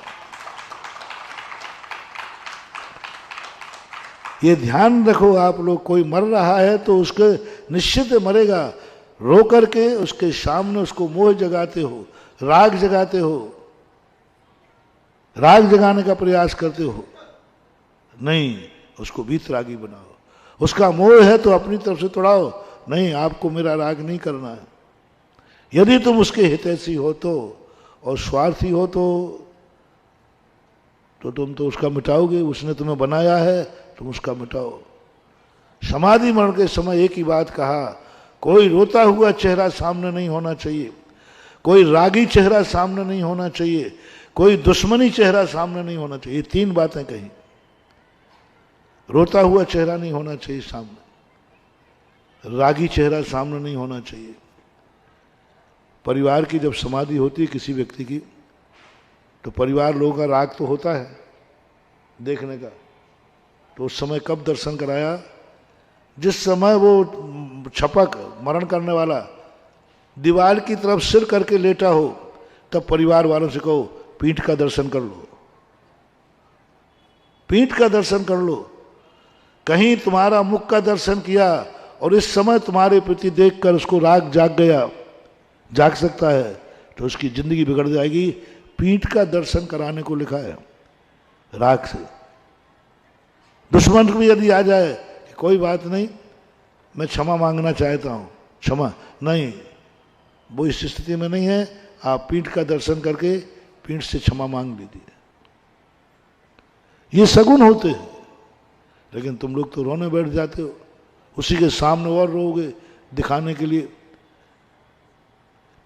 Speaker 1: ये ध्यान रखो आप लोग, कोई मर रहा है तो उसके निश्चित मरेगा, रो करके उसके सामने उसको मोह जगाते हो, राग जगाते हो, राग जगाने का प्रयास करते हो, नहीं, उसको वीतरागी बनाओ। उसका मोह है तो अपनी तरफ से तोड़ाओ, नहीं आपको मेरा राग नहीं करना है। यदि तुम उसके हितैषी हो तो और स्वार्थी हो तो तुम तो उसका मिटाओगे, उसने तुम्हें बनाया है, तुम उसका मिटाओ। समाधि मरण के समय एक ही बात कहा, कोई रोता हुआ चेहरा सामने नहीं होना चाहिए, कोई रागी चेहरा सामने नहीं होना चाहिए, कोई दुश्मनी चेहरा सामने नहीं होना चाहिए। तीन बातें कही, रोता हुआ चेहरा नहीं होना चाहिए सामने, रागी चेहरा सामने नहीं होना चाहिए। परिवार की जब समाधि होती है किसी व्यक्ति की, तो परिवार लोगों का राग तो होता है देखने का, तो उस समय कब दर्शन कराया, जिस समय वो छपक मरण करने वाला दीवार की तरफ सिर करके लेटा हो, तब परिवार वालों से कहो पीठ का दर्शन कर लो, पीठ का दर्शन कर लो। कहीं तुम्हारा मुख का दर्शन किया और इस समय तुम्हारे प्रति देखकर उसको राग जाग गया, जाग सकता है, तो उसकी जिंदगी बिगड़ जाएगी। पीठ का दर्शन कराने को लिखा है राग से। दुश्मन भी यदि आ जाए कि कोई बात नहीं, मैं क्षमा मांगना चाहता हूं, क्षमा नहीं, वो इस स्थिति में नहीं है, आप पीठ का दर्शन करके पीठ से क्षमा मांग लीजिए। ये सगुन होते हैं, लेकिन तुम लोग तो रोने बैठ जाते हो, उसी के सामने और रोओगे दिखाने के लिए।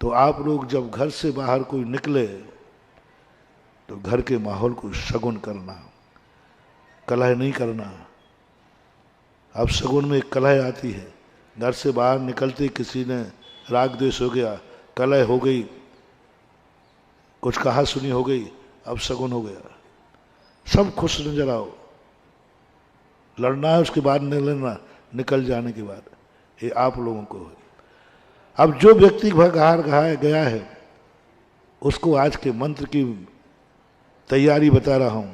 Speaker 1: तो आप लोग जब घर से बाहर कोई निकले तो घर के माहौल को सगुन करना, कलह नहीं करना। अब सगुन में एक कलह आती है, घर से बाहर निकलते किसी ने राग द्वेष हो गया, कलह हो गई, कुछ कहा सुनी हो गई, अब सगुन हो गया। सब खुश नजर आओ, लड़ना है उसके बाद नहीं लड़ना, निकल जाने के बाद, ये आप लोगों को है। अब जो व्यक्ति बाहर गया है उसको आज के मंत्र की तैयारी बता रहा हूं।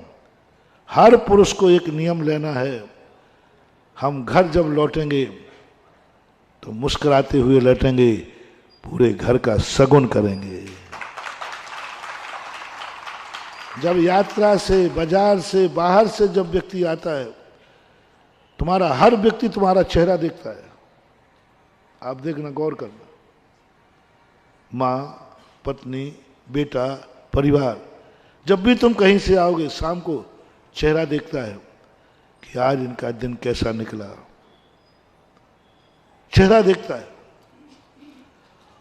Speaker 1: हर पुरुष को एक नियम लेना है, हम घर जब लौटेंगे तो मुस्कुराते हुए लौटेंगे, पूरे घर का सगुन करेंगे। जब यात्रा से, बाजार से, बाहर से जब व्यक्ति आता है, तुम्हारा हर व्यक्ति तुम्हारा चेहरा देखता है, आप देखना, गौर करना। माँ, पत्नी, बेटा, परिवार, जब भी तुम कहीं से आओगे शाम को चेहरा देखता है कि आज इनका दिन कैसा निकला, चेहरा देखता है।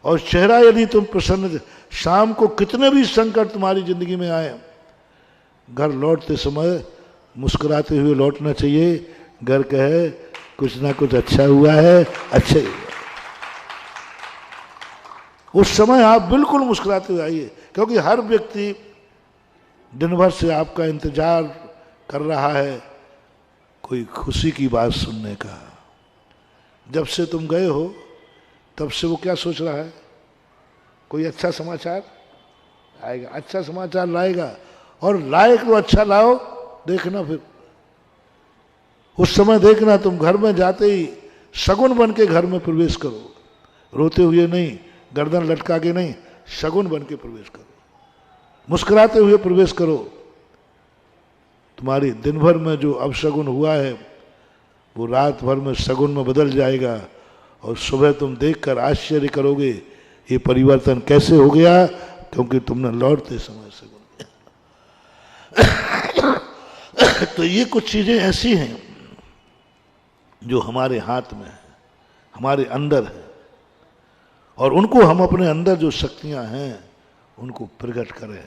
Speaker 1: और चेहरा यदि तुम प्रसन्न, शाम को कितने भी संकट तुम्हारी जिंदगी में आए, घर लौटते समय मुस्कुराते हुए लौटना चाहिए। घर कहे कुछ ना कुछ अच्छा हुआ है, अच्छा ही हुआ। उस समय आप बिल्कुल मुस्कुराते हुए आइए, क्योंकि हर व्यक्ति दिन भर से आपका इंतजार कर रहा है कोई खुशी की बात सुनने का। जब से तुम गए हो तब से वो क्या सोच रहा है, कोई अच्छा समाचार आएगा, अच्छा समाचार लाएगा, और लाए तो अच्छा लाओ, देखना फिर उस समय देखना तुम घर में जाते ही शगुन बन के घर में प्रवेश करो, रोते हुए नहीं, गर्दन लटका के नहीं, शगुन बन के प्रवेश करो, मुस्कुराते हुए प्रवेश करो। तुम्हारी दिन भर में जो अपशगुन हुआ है वो रात भर में शगुन में बदल जाएगा, और सुबह तुम देखकर आश्चर्य करोगे ये परिवर्तन कैसे हो गया, क्योंकि तुमने लौटते समय शगुन किया। तो ये कुछ चीजें ऐसी हैं जो हमारे हाथ में है, हमारे अंदर है, और उनको हम अपने अंदर जो शक्तियां हैं उनको प्रकट करें,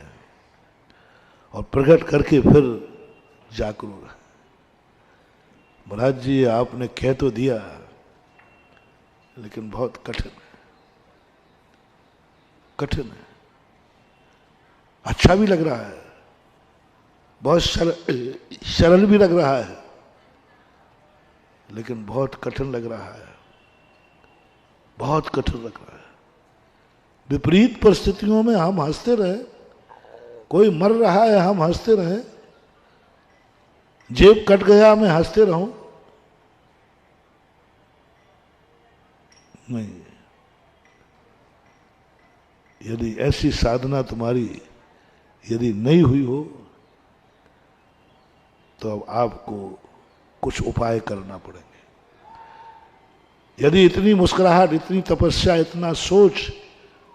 Speaker 1: और प्रकट करके फिर जागरूक रहे। महाराज जी आपने कह तो दिया, लेकिन बहुत कठिन है, कठिन है। अच्छा भी लग रहा है, बहुत सरल भी लग रहा है, लेकिन बहुत कठिन लग रहा है, बहुत कठिन लग रहा है। विपरीत परिस्थितियों में हम हंसते रहे, कोई मर रहा है हम हंसते रहे, जेब कट गया मैं हंसते रहूं, नहीं। यदि ऐसी साधना तुम्हारी यदि नहीं हुई हो तो अब आपको कुछ उपाय करना पड़ेंगे। यदि इतनी मुस्कुराहट, इतनी तपस्या, इतना सोच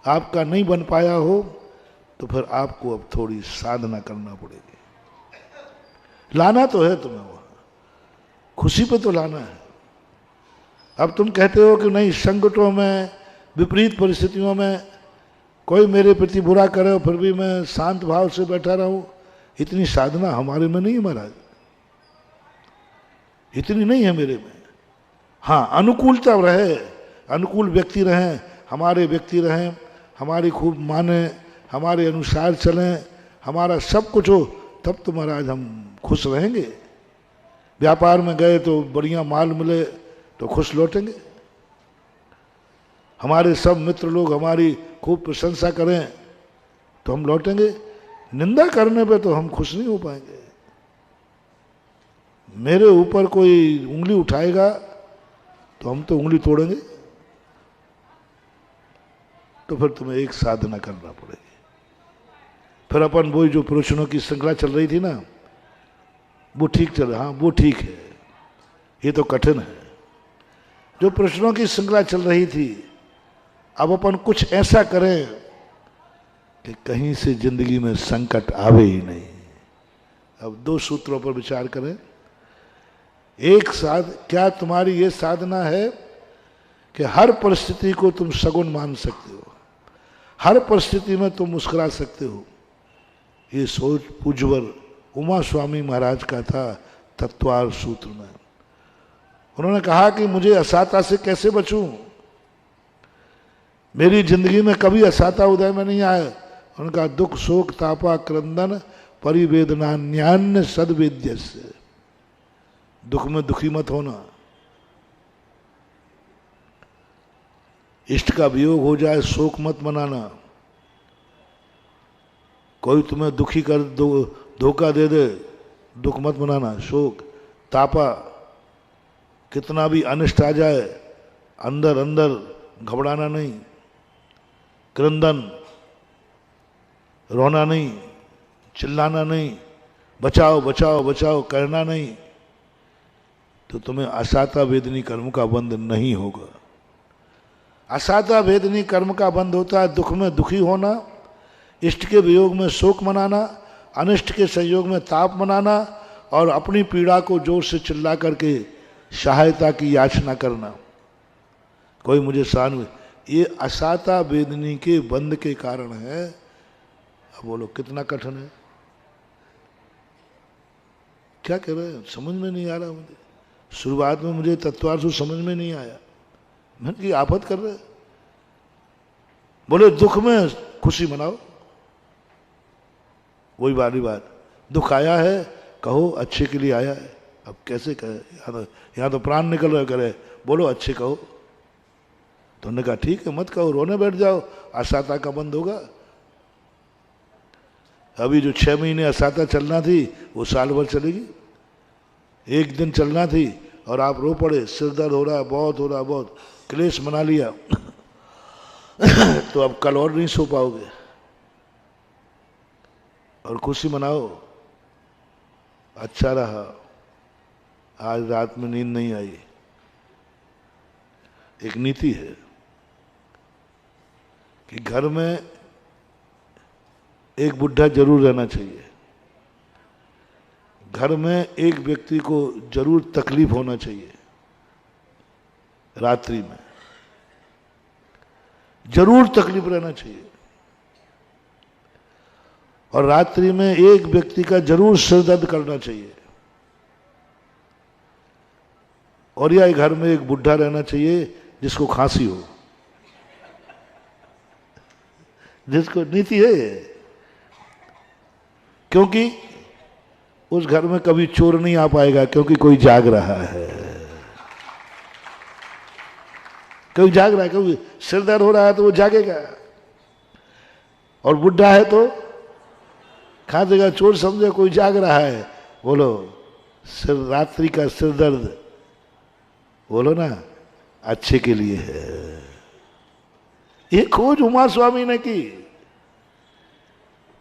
Speaker 1: आपका नहीं बन पाया हो तो फिर आपको अब थोड़ी साधना करना पड़ेगी। लाना तो है तुम्हें वहां, खुशी पे तो लाना है। अब तुम कहते हो कि नहीं, संकटों में, विपरीत परिस्थितियों में कोई मेरे प्रति बुरा करे फिर भी मैं शांत भाव से बैठा रहूं, इतनी साधना हमारे में नहीं है महाराज, इतनी नहीं है मेरे में। हाँ, अनुकूलता रहे, अनुकूल व्यक्ति रहें, हमारे व्यक्ति रहें, हमारी खूब माने, हमारे अनुसार चलें, हमारा सब कुछ हो, तब तो महाराज हम खुश रहेंगे। व्यापार में गए तो बढ़िया माल मिले तो खुश लौटेंगे, हमारे सब मित्र लोग हमारी खूब प्रशंसा करें तो हम लौटेंगे। निंदा करने पे तो हम खुश नहीं हो पाएंगे। मेरे ऊपर कोई उंगली उठाएगा तो हम तो उंगली तोड़ेंगे। तो फिर तुम्हें एक साधना करना पड़ेगी। फिर अपन वही जो प्रवचनों की श्रृंखला चल रही थी ना, वो ठीक चल रहा, हाँ वो ठीक है, ये तो कठिन है। जो प्रश्नों की श्रृंखला चल रही थी, अब अपन कुछ ऐसा करें कि कहीं से जिंदगी में संकट आवे ही नहीं। अब दो सूत्रों पर विचार करें। एक क्या तुम्हारी ये साधना है कि हर परिस्थिति को तुम सगुन मान सकते हो, हर परिस्थिति में तुम मुस्कुरा सकते हो। ये सोच पूज्यवर उमा स्वामी महाराज का था तत्वार सूत्र में। उन्होंने कहा कि मुझे असाता से कैसे बचूं, मेरी जिंदगी में कभी असाता उदय में नहीं आए। उनका दुख शोक तापा क्रंदन परिवेदना न्यान्य सदवेद्य से, दुख में दुखी मत होना। इष्ट का वियोग हो जाए शोक मत मनाना। कोई तुम्हें दुखी कर धोखा दे दे, दुख मत मनाना। शोक तापा, कितना भी अनिष्ट आ जाए अंदर अंदर घबराना नहीं। क्रंदन, रोना नहीं, चिल्लाना नहीं, बचाओ बचाओ बचाओ करना नहीं, तो तुम्हें असाता वेदनी कर्म का बंध नहीं होगा। असाता वेदनी कर्म का बंध होता है दुख में दुखी होना, इष्ट के वियोग में शोक मनाना, अनिष्ट के संयोग में ताप मनाना, और अपनी पीड़ा को जोर से चिल्ला करके सहायता की याचना करना। कोई मुझे ये असाता वेदनी के बंध के कारण है। अब बोलो कितना कठिन है, क्या कह रहे हैं, समझ में नहीं आ रहा मुझे। शुरुआत में मुझे तत्वार्थ समझ में नहीं आया, मैंने की आफत कर रहे। बोले दुख में खुशी मनाओ, वही वाली बात, दुख आया है कहो अच्छे के लिए आया है। अब कैसे कहे, यहाँ तो प्राण निकल रहे, करे बोलो अच्छे कहो। तो उन्होंने कहा ठीक है मत कहो, रोने बैठ जाओ, असाता का बंद होगा। अभी जो 6 महीने असाता चलना थी वो साल भर चलेगी। एक दिन चलना थी और आप रो पड़े, सिर दर्द हो रहा है, बहुत हो रहा है, बहुत क्लेश मना लिया तो अब कल और नहीं सो पाओगे। और खुशी मनाओ, अच्छा रहा, आज रात में नींद नहीं आई। एक नीति है कि घर में एक बुढ़ा जरूर रहना चाहिए, घर में एक व्यक्ति को जरूर तकलीफ होना चाहिए, रात्रि में जरूर तकलीफ रहना चाहिए, और रात्रि में एक व्यक्ति का जरूर सिर दर्द करना चाहिए, और या घर में एक बुढ़ा रहना चाहिए जिसको खांसी हो, जिसको नीति है ये। क्योंकि उस घर में कभी चोर नहीं आ पाएगा, क्योंकि कोई जाग रहा है, कोई जाग रहा है, क्योंकि सिर दर्द हो रहा है तो वो जागेगा, और बुढ़ा है तो खांसेगा, चोर समझे कोई जाग रहा है। बोलो सिर रात्रि का सिर दर्द बोलो ना अच्छे के लिए है। ये खोज उमा स्वामी ने की।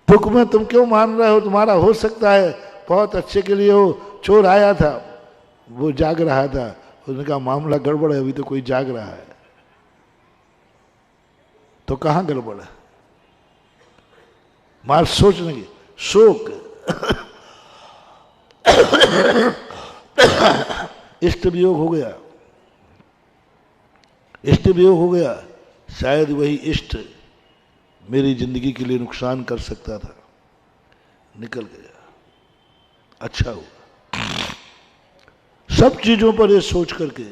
Speaker 1: दुख में तुम क्यों मान रहे हो, तुम्हारा हो सकता है बहुत अच्छे के लिए हो। चोर आया था, वो जाग रहा था, उसने कहा मामला गड़बड़ है, अभी तो कोई जाग रहा है। तो कहां गड़बड़ है, मार सोचने की शोक इष्ट वियोग हो गया, इष्ट वियोग हो गया। शायद वही इष्ट मेरी जिंदगी के लिए नुकसान कर सकता था, निकल गया, अच्छा हुआ। सब चीजों पर ये सोच करके,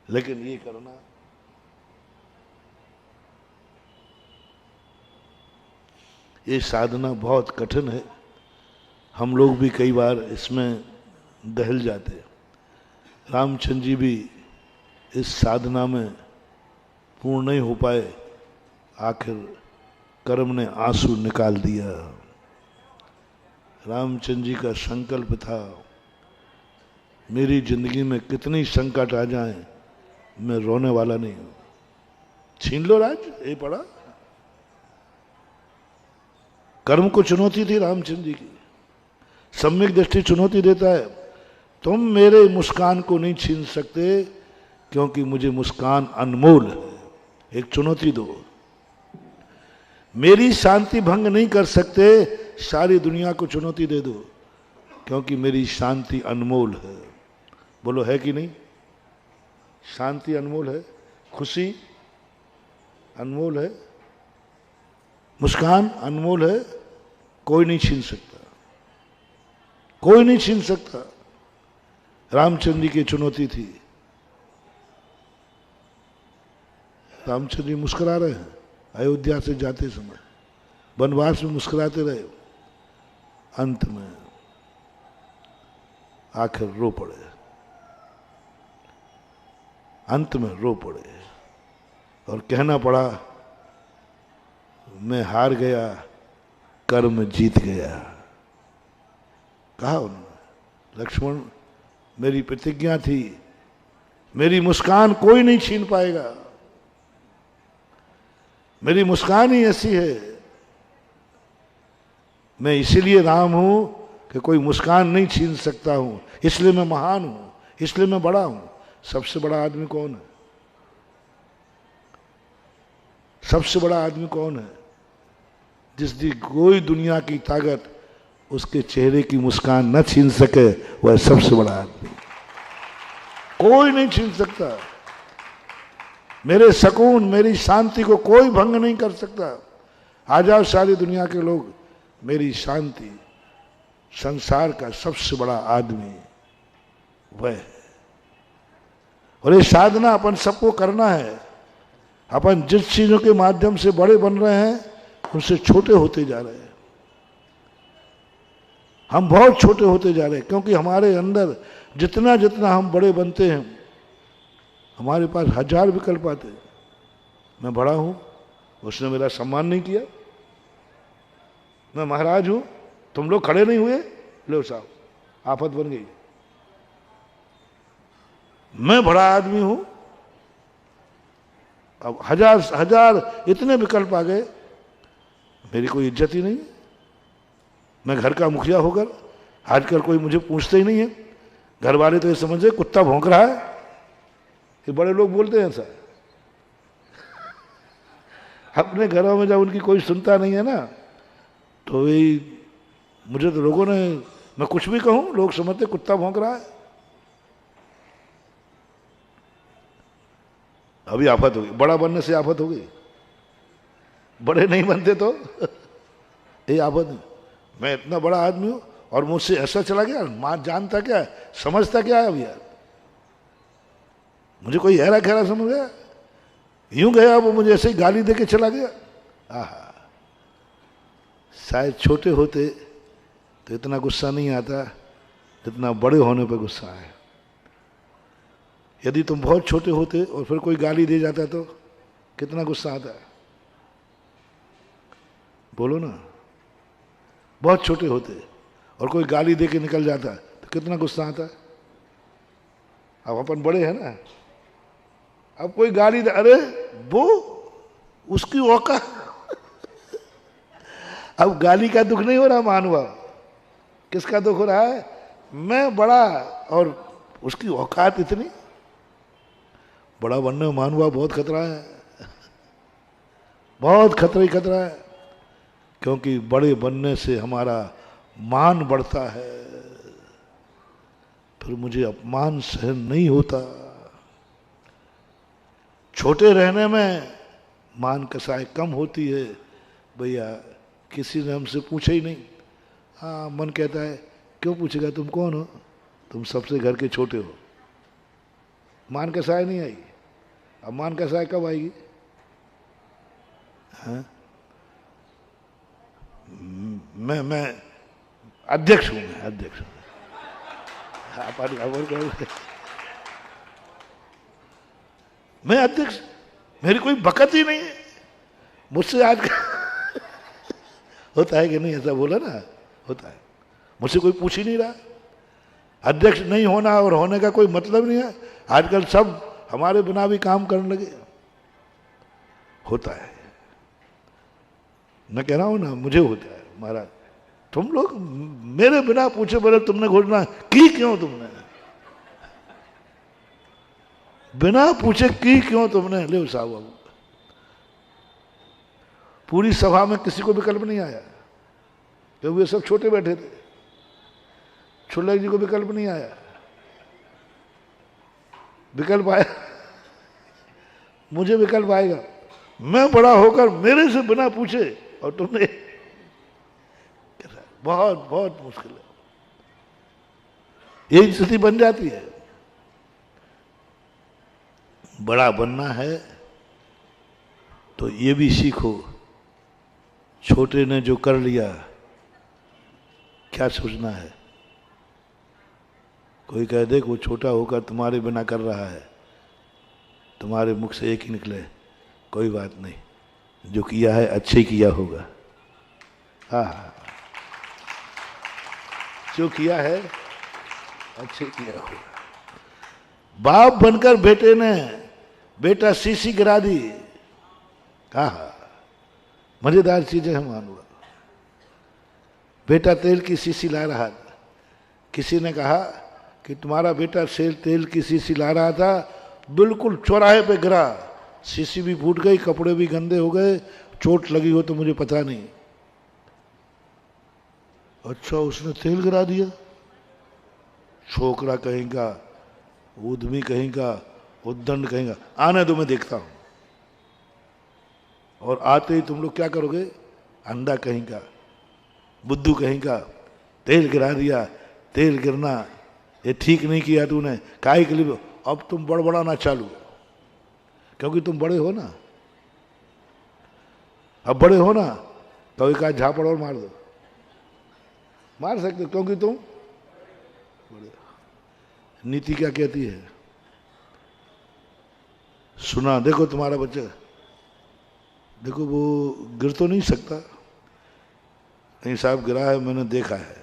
Speaker 1: लेकिन ये करना ये साधना बहुत कठिन है। हम लोग भी कई बार इसमें दहल जाते हैं। रामचंद्र जी भी इस साधना में पूर्ण नहीं हो पाए, आखिर कर्म ने आंसू निकाल दिया। रामचंद्र जी का संकल्प था, मेरी जिंदगी में कितनी संकट आ जाए मैं रोने वाला नहीं हूं। छीन लो राज, ये पड़ा। कर्म को चुनौती थी रामचंद्र जी की, सम्यक दृष्टि चुनौती देता है, तुम मेरे मुस्कान को नहीं छीन सकते क्योंकि मुझे मुस्कान अनमोल है, एक चुनौती दो। मेरी शांति भंग नहीं कर सकते, सारी दुनिया को चुनौती दे दो क्योंकि मेरी शांति अनमोल है। बोलो है कि नहीं, शांति अनमोल है, खुशी अनमोल है, मुस्कान अनमोल है, कोई नहीं छीन सकता, कोई नहीं छीन सकता। रामचंद्र जी की चुनौती थी। रामचंद्र जी मुस्कुरा रहे हैं, अयोध्या से जाते समय वनवास में मुस्कुराते रहे, अंत में आखिर रो पड़े, अंत में रो पड़े और कहना पड़ा मैं हार गया, कर्म जीत गया। कहा उन्होंने, लक्ष्मण मेरी प्रतिज्ञा थी, मेरी मुस्कान कोई नहीं छीन पाएगा, मेरी मुस्कान ही ऐसी है, मैं इसीलिए राम हूं कि कोई मुस्कान नहीं छीन सकता हूं, इसलिए मैं महान हूं, इसलिए मैं बड़ा हूं। सबसे बड़ा आदमी कौन है, सबसे बड़ा आदमी कौन है, जिसकी कोई दुनिया की ताकत उसके चेहरे की मुस्कान न छीन सके, वह सबसे बड़ा आदमी, कोई नहीं छीन सकता। मेरे सुकून, मेरी शांति को कोई भंग नहीं कर सकता। आ जाओ सारी दुनिया के लोग, मेरी शांति, संसार का सबसे बड़ा आदमी वह है। और ये साधना अपन सबको करना है। अपन जिस चीजों के माध्यम से बड़े बन रहे हैं उनसे छोटे होते जा रहे हैं। हम बहुत छोटे होते जा रहे हैं, क्योंकि हमारे अंदर जितना जितना हम बड़े बनते हैं, हमारे पास 1000 विकल्प आते हैं। मैं बड़ा हूं, उसने मेरा सम्मान नहीं किया। मैं महाराज हूं, तुम लोग खड़े नहीं हुए, लो साहब आफत बन गई। मैं बड़ा आदमी हूं, अब 1000 इतने विकल्प आ गए, मेरी कोई इज्जत ही नहीं। मैं घर का मुखिया होकर आजकल कोई मुझे पूछते ही नहीं है। घर वाले तो ये समझे कुत्ता भौंक रहा है। ये बड़े लोग बोलते हैं ऐसा। अपने घरों में जब उनकी कोई सुनता नहीं है ना, तो वही मुझे तो लोगों ने, मैं कुछ भी कहूं लोग समझते कुत्ता भौंक रहा है। अभी आफत हो गई, बड़ा बनने से आफत हो गई। बड़े नहीं बनते तो ये आफत नहीं। मैं इतना बड़ा आदमी हूं और मुझसे ऐसा चला गया। मां जानता क्या है, समझता क्या है अब यार? मुझे कोई हैरा खैरा समझ गया, यूं गया वो मुझे ऐसे ही गाली देके चला गया। आहा, शायद छोटे होते तो इतना गुस्सा नहीं आता जितना बड़े होने पे गुस्सा है। यदि तुम बहुत छोटे होते और फिर कोई गाली दे जाता तो कितना गुस्सा आता है? बोलो ना। बहुत छोटे होते और कोई गाली दे के निकल जाता तो कितना गुस्सा आता है? अब अपन बड़े हैं ना, अब कोई गाली दे, अरे वो उसकी औकात। अब गाली का दुख नहीं हो रहा महानुभाव, किसका दुख हो रहा है? मैं बड़ा और उसकी औकात इतनी। बड़ा बनने में महानुभाव बहुत खतरा है, बहुत खतरा ही खतरा है। क्योंकि बड़े बनने से हमारा मान बढ़ता है, फिर मुझे अपमान सहन नहीं होता। छोटे रहने में मान कसाई कम होती है। भैया किसी ने हमसे पूछा ही नहीं। हाँ, मन कहता है क्यों पूछेगा, तुम कौन हो, तुम सबसे घर के छोटे हो। मान कसाई नहीं आई। अब मान कसाई कब आएगी? हाँ? मैं अध्यक्ष हूं, मैं अध्यक्ष हूं। मैं अध्यक्ष, मेरी कोई बकत ही नहीं है। मुझसे आज होता है कि नहीं? ऐसा बोला ना, होता है। मुझसे कोई पूछ ही नहीं रहा। अध्यक्ष नहीं होना और होने का कोई मतलब नहीं है। आजकल सब हमारे बिना भी काम करने लगे। होता है, मैं कह रहा हूं ना, मुझे होता है। महाराज तुम लोग मेरे बिना पूछे बोले तुमने घोषणा की क्यों? तुमने बिना पूछे की क्यों तुमने? ले साहब बाबू, पूरी सभा में किसी को विकल्प नहीं आया, क्योंकि वे सब छोटे बैठे थे। छुल्लक जी को विकल्प नहीं आया। विकल्प आया, मुझे विकल्प आएगा। मैं बड़ा होकर मेरे से बिना पूछे और तुमने, बहुत बहुत मुश्किल है। यही स्थिति बन जाती है। बड़ा बनना है तो ये भी सीखो, छोटे ने जो कर लिया क्या सोचना है। कोई कह दे कि वो छोटा होकर तुम्हारे बिना कर रहा है, तुम्हारे मुख से एक ही निकले, कोई बात नहीं, जो किया है अच्छे किया होगा। हाँ, जो किया है अच्छे किया होगा। बाप बनकर बेटे ने, बेटा शीशी गिरा दी। कहा मजेदार चीजें हैं मानूंगा। बेटा तेल की शीशी ला रहा था, किसी ने कहा कि तुम्हारा बेटा तेल की शीशी ला रहा था, बिल्कुल चौराहे पे गिरा, शीशी भी फूट गई, कपड़े भी गंदे हो गए, चोट लगी हो तो मुझे पता नहीं। अच्छा, उसने तेल गिरा दिया। छोकरा कहेगा, उद्यमी कहेगा, वो दंड कहेगा आने दो मैं देखता हूं। और आते ही तुम लोग क्या करोगे, अंधा कहीं का, बुद्धू कहीं का, तेल गिरा दिया, तेल गिरना ये ठीक नहीं किया तूने, काहे के लिए। अब तुम बड़बड़ाना चालू, क्योंकि तुम बड़े हो ना, अब बड़े हो ना, तो एक आध झापड़ और मार दो, मार सकते हो, क्योंकि तुम बड़े। नीति क्या कहती है, सुना, देखो तुम्हारा बच्चा, देखो वो गिर तो नहीं सकता, नहीं साहब गिरा है, मैंने देखा है,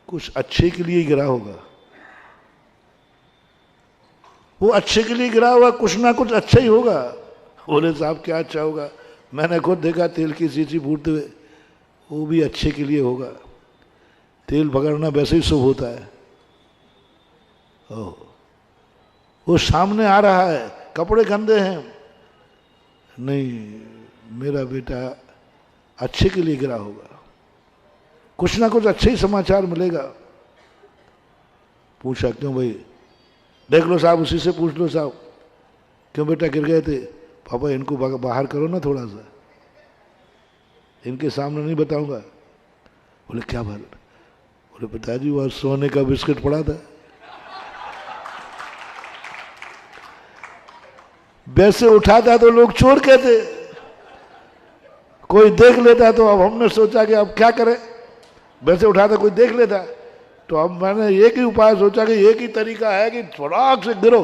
Speaker 1: कुछ अच्छे के लिए गिरा होगा, वो अच्छे के लिए गिरा होगा, कुछ ना कुछ अच्छा ही होगा। बोले साहब क्या अच्छा होगा, मैंने खुद देखा तेल की शीशी फूटते हुए, वो भी अच्छे के लिए होगा। तेल भगड़ना वैसे ही शुभ होता है। वो सामने आ रहा है, कपड़े गंदे हैं, नहीं मेरा बेटा अच्छे के लिए गिरा होगा, कुछ ना कुछ अच्छे ही समाचार मिलेगा। पूछा क्यों भाई, देख लो साहब, उसी से पूछ लो साहब, क्यों बेटा गिर गए थे। पापा इनको बाहर करो ना थोड़ा सा, इनके सामने नहीं बताऊंगा। बोले क्या बात, बोले पिताजी वहां सोने का बिस्किट पड़ा था। वैसे उठाता तो लोग चोर कहते, कोई देख लेता तो अब हमने सोचा कि अब क्या करें, वैसे उठाता कोई देख लेता, तो अब मैंने एक ही उपाय सोचा कि एक ही तरीका है कि फटाक से गिरो,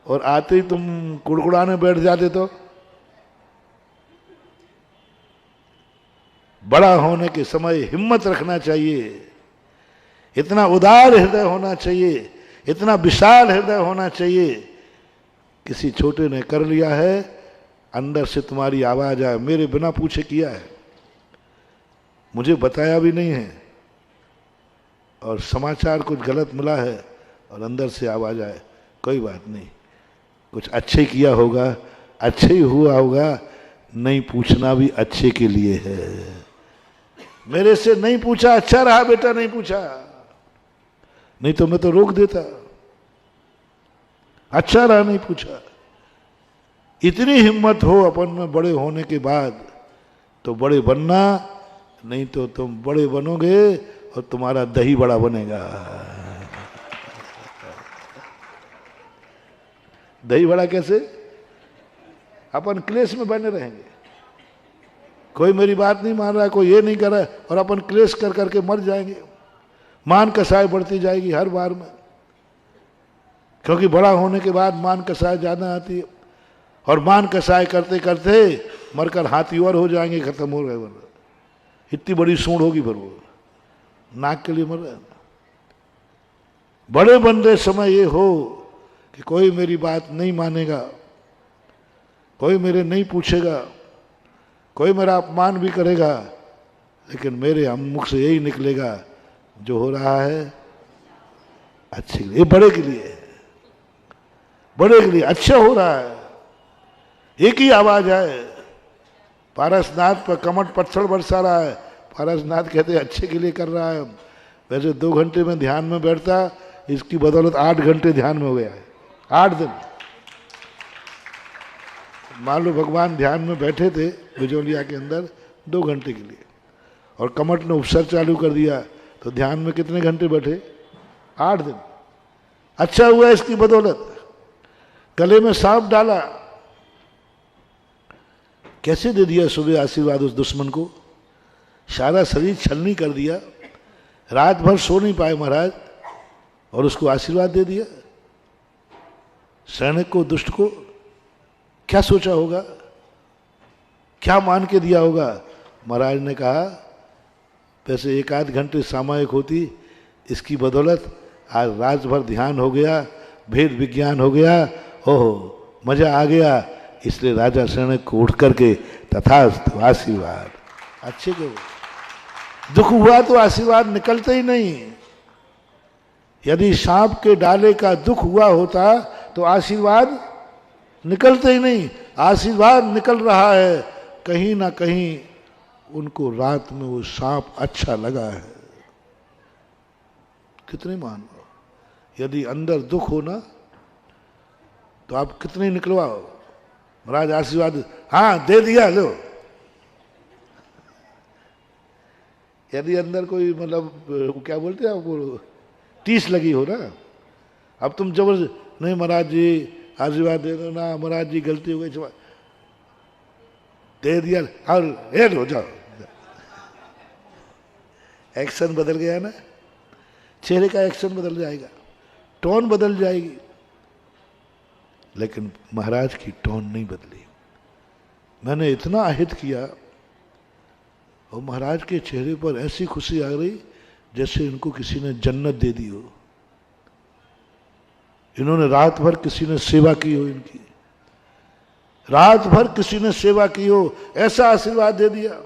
Speaker 1: और आते ही तुम कुड़कुड़ाने बैठ जाते तो। बड़ा होने के समय हिम्मत रखना चाहिए, इतना उदार हृदय होना चाहिए, इतना विशाल हृदय होना चाहिए। किसी छोटे ने कर लिया है, अंदर से तुम्हारी आवाज आए, मेरे बिना पूछे किया है, मुझे बताया भी नहीं है, और समाचार कुछ गलत मिला है, और अंदर से आवाज आए, कोई बात नहीं, कुछ अच्छे किया होगा, अच्छे ही हुआ होगा, नहीं पूछना भी अच्छे के लिए है। मेरे से नहीं पूछा, अच्छा रहा बेटा नहीं पूछा, नहीं तो मैं तो रोक देता, अच्छा रहा नहीं पूछा। इतनी हिम्मत हो अपन में बड़े होने के बाद तो बड़े बनना, नहीं तो तुम बड़े बनोगे और तुम्हारा दही बड़ा बनेगा। दही बड़ा कैसे, अपन क्लेश में बने रहेंगे, कोई मेरी बात नहीं मान रहा है, कोई ये नहीं कर रहा है, और अपन क्लेश कर करके मर जाएंगे, मान कसाई बढ़ती जाएगी हर बार में, क्योंकि बड़ा होने के बाद मान कसाई ज्यादा आती है, और मान कसाई करते करते मरकर हाथी और हो जाएंगे, खत्म हो गए, वरना इतनी बड़ी सूंड होगी फिर वो नाक के लिए मर रहे। बड़े बनते समय ये हो कि कोई मेरी बात नहीं मानेगा, कोई मेरे नहीं पूछेगा, कोई मेरा अपमान भी करेगा, लेकिन मेरे मुख से यही निकलेगा जो हो रहा है अच्छे के लिए, ये बड़े के लिए है, बड़े के लिए अच्छा हो रहा है। एक ही आवाज है, पारसनाथ पर कमट पत्थर बरसा रहा है, पारसनाथ कहते अच्छे के लिए कर रहा है। वैसे 2 घंटे में ध्यान में बैठता, इसकी बदौलत 8 घंटे ध्यान में हो गया है, 8 दिन। मान लो भगवान ध्यान में बैठे थे बिजोलिया के अंदर 2 घंटे के लिए, और कमट ने उपसर्ग चालू कर दिया, तो ध्यान में कितने घंटे बैठे, 8 दिन। अच्छा हुआ इसकी बदौलत, गले में सांप डाला, कैसे दे दिया सुबह आशीर्वाद उस दुश्मन को, सारा शरीर छलनी कर दिया, रात भर सो नहीं पाए महाराज, और उसको आशीर्वाद दे दिया। सैनिक को, दुष्ट को क्या सोचा होगा, क्या मान के दिया होगा। महाराज ने कहा वैसे 1 आध घंटे सामयिक होती, इसकी बदौलत आज रात भर ध्यान हो गया, भेद विज्ञान हो गया, ओहो मजा आ गया, इसलिए राजा सैनिक को उठ करके तथास्तु आशीर्वाद। अच्छे को दुख हुआ तो आशीर्वाद निकलते ही नहीं, यदि सांप के डाले का दुख हुआ होता तो आशीर्वाद निकलते ही नहीं। आशीर्वाद निकल रहा है, कहीं ना कहीं उनको रात में वो सांप अच्छा लगा है। कितने मान, यदि अंदर दुख हो ना तो आप कितने निकलवाओ, महाराज आशीर्वाद, हाँ दे दिया लो। यदि अंदर कोई मतलब क्या बोलते हैं वो टीस लगी हो ना, अब तुम जबरदस्त नहीं महाराज जी आशीर्वाद दे दो ना, महाराज जी गलती हो गई, दे दिया और ये लो जाओ, एक्शन बदल गया ना, चेहरे का एक्शन बदल जाएगा, टोन बदल जाएगी। लेकिन महाराज की टोन नहीं बदली। मैंने इतना आहित किया और महाराज के चेहरे पर ऐसी खुशी आ रही जैसे इनको किसी ने जन्नत दे दी हो। इन्होंने रात भर किसी ने सेवा की हो, इनकी रात भर किसी ने सेवा की हो, ऐसा आशीर्वाद दे दिया।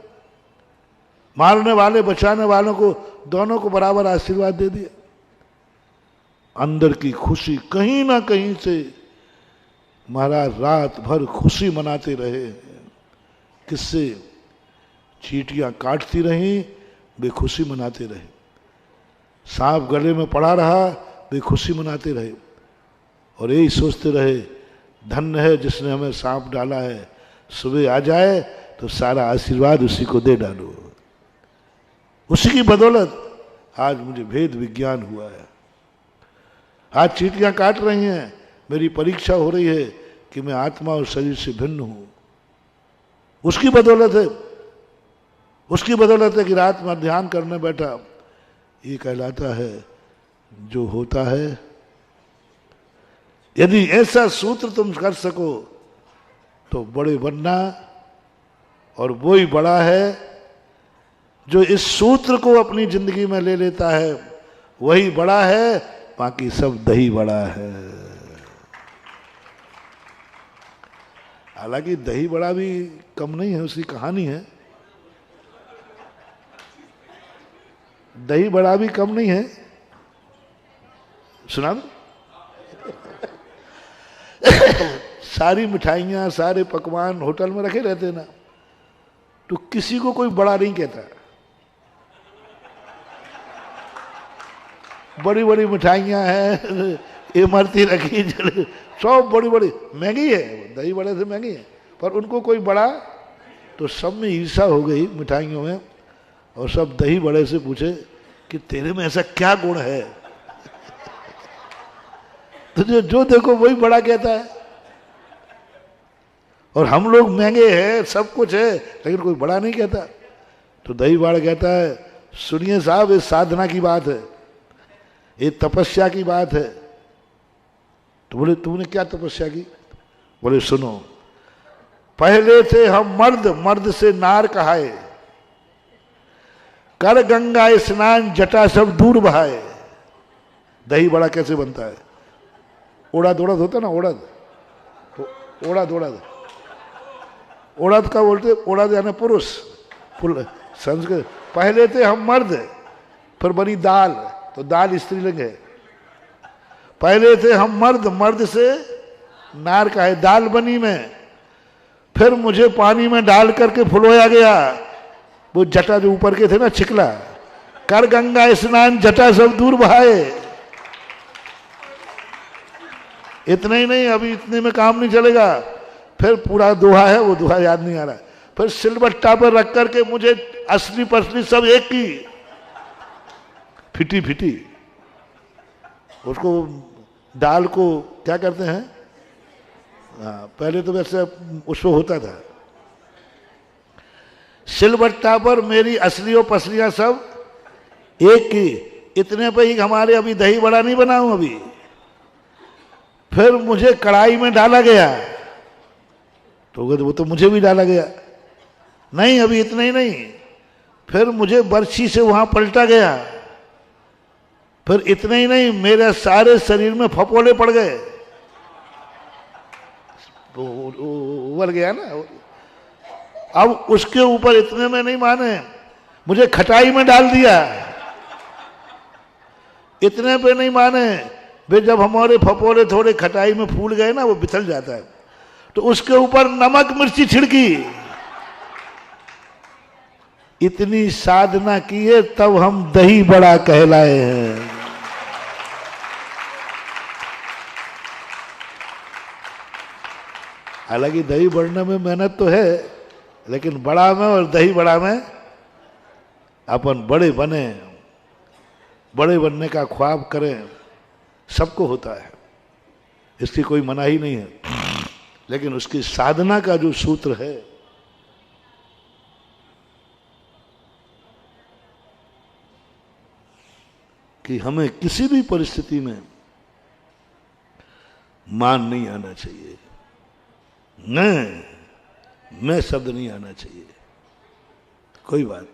Speaker 1: मारने वाले बचाने वालों को दोनों को बराबर आशीर्वाद दे दिया। अंदर की खुशी कहीं ना कहीं से महाराज रात भर खुशी मनाते रहे। किससे? चींटियां काटती रहीं, वे खुशी मनाते रहे। सांप गले में पड़ा रहा, वे खुशी मनाते रहे और यही सोचते रहे धन्य है जिसने हमें सांप डाला है, सुबह आ जाए तो सारा आशीर्वाद उसी को दे डालो। उसी की बदौलत आज मुझे भेद विज्ञान हुआ है। आज चींटियां काट रही हैं, मेरी परीक्षा हो रही है कि मैं आत्मा और शरीर से भिन्न हूं। उसकी बदौलत है, उसकी बदौलत है कि रात में ध्यान करने बैठा। ये कहलाता है जो होता है। यदि ऐसा सूत्र तुम कर सको तो बड़े बनना, और वही बड़ा है जो इस सूत्र को अपनी जिंदगी में ले लेता है, वही बड़ा है, बाकी सब दही बड़ा है। हालांकि दही बड़ा भी कम नहीं है, उसकी कहानी है। दही बड़ा भी कम नहीं है, सुना दो। सारी मिठाइयां सारे पकवान होटल में रखे रहते ना, तो किसी को कोई बड़ा नहीं कहता। बड़ी बड़ी मिठाइयां हैं, इमरती रखी, सब बड़ी बड़ी महंगी है, दही बड़े से महंगी है, पर उनको कोई बड़ा, तो सब में ईर्षा हो गई मिठाइयों में, और सब दही बड़े से पूछे कि तेरे में ऐसा क्या गुण है? तो जो देखो वही बड़ा कहता है। और हम लोग महंगे हैं, सब कुछ है, लेकिन कोई बड़ा नहीं कहता। तो दही बड़ा कहता है सुनिए साहब, ये साधना की बात है, ये तपस्या की बात है। तो बोले तूने क्या तपस्या की? बोले सुनो, पहले थे हम मर्द, मर्द से नार कहाए, कर गंगा स्नान जटा सब दूर बहाए। दही बड़ा कैसे बनता है? उड़द उड़द होता ना, उड़द, तो उड़द उड़द, उड़द का बोलते, उड़द यानी पुरुष, संस्कृत। पहले थे हम मर्द, फिर बनी दाल, तो दाल स्त्रीलिंग है। पहले थे हम मर्द, मर्द से नार का है, दाल बनी में। फिर मुझे पानी में डाल करके फुलोया गया, वो जटा जो ऊपर के थे ना, छिकला, कर गंगा स्नान जटा सब दूर बहाए। इतना ही नहीं, अभी इतने में काम नहीं चलेगा, फिर पूरा दोहा है, वो दोहा याद नहीं आ रहा। फिर सिलबट्टा पर रख करके मुझे असली पसली सब एक की, फिटी फिटी, उसको दाल को क्या करते हैं, पहले तो वैसे उसको होता था, सिलबट्टा पर मेरी असलियों पसलियां सब एक की। इतने पे ही हमारे अभी दही बड़ा नहीं बना हूं अभी। फिर मुझे कढ़ाई में डाला गया, तो वो तो मुझे भी डाला गया, नहीं अभी इतना ही नहीं। फिर मुझे बर्छी से वहां पलटा गया, फिर इतना ही नहीं, मेरे सारे शरीर में फपोले पड़ गए, तो उबल गया ना। अब उसके ऊपर इतने में नहीं माने, मुझे खटाई में डाल दिया, इतने पे नहीं माने, वे जब हमारे फपोले थोड़े खटाई में फूल गए ना, वो बिथल जाता है, तो उसके ऊपर नमक मिर्ची छिड़की। इतनी साधना की है, तब हम दही बड़ा कहलाए हैं। हालांकि दही बढ़ने में मेहनत तो है, लेकिन बड़ा में और दही बड़ा में अपन बड़े बने, बड़े बनने का ख्वाब करें, सबको होता है, इसकी कोई मनाही नहीं है। लेकिन उसकी साधना का जो सूत्र है, कि हमें किसी भी परिस्थिति में मान नहीं आना चाहिए, मैं शब्द नहीं आना चाहिए। कोई बात नहीं,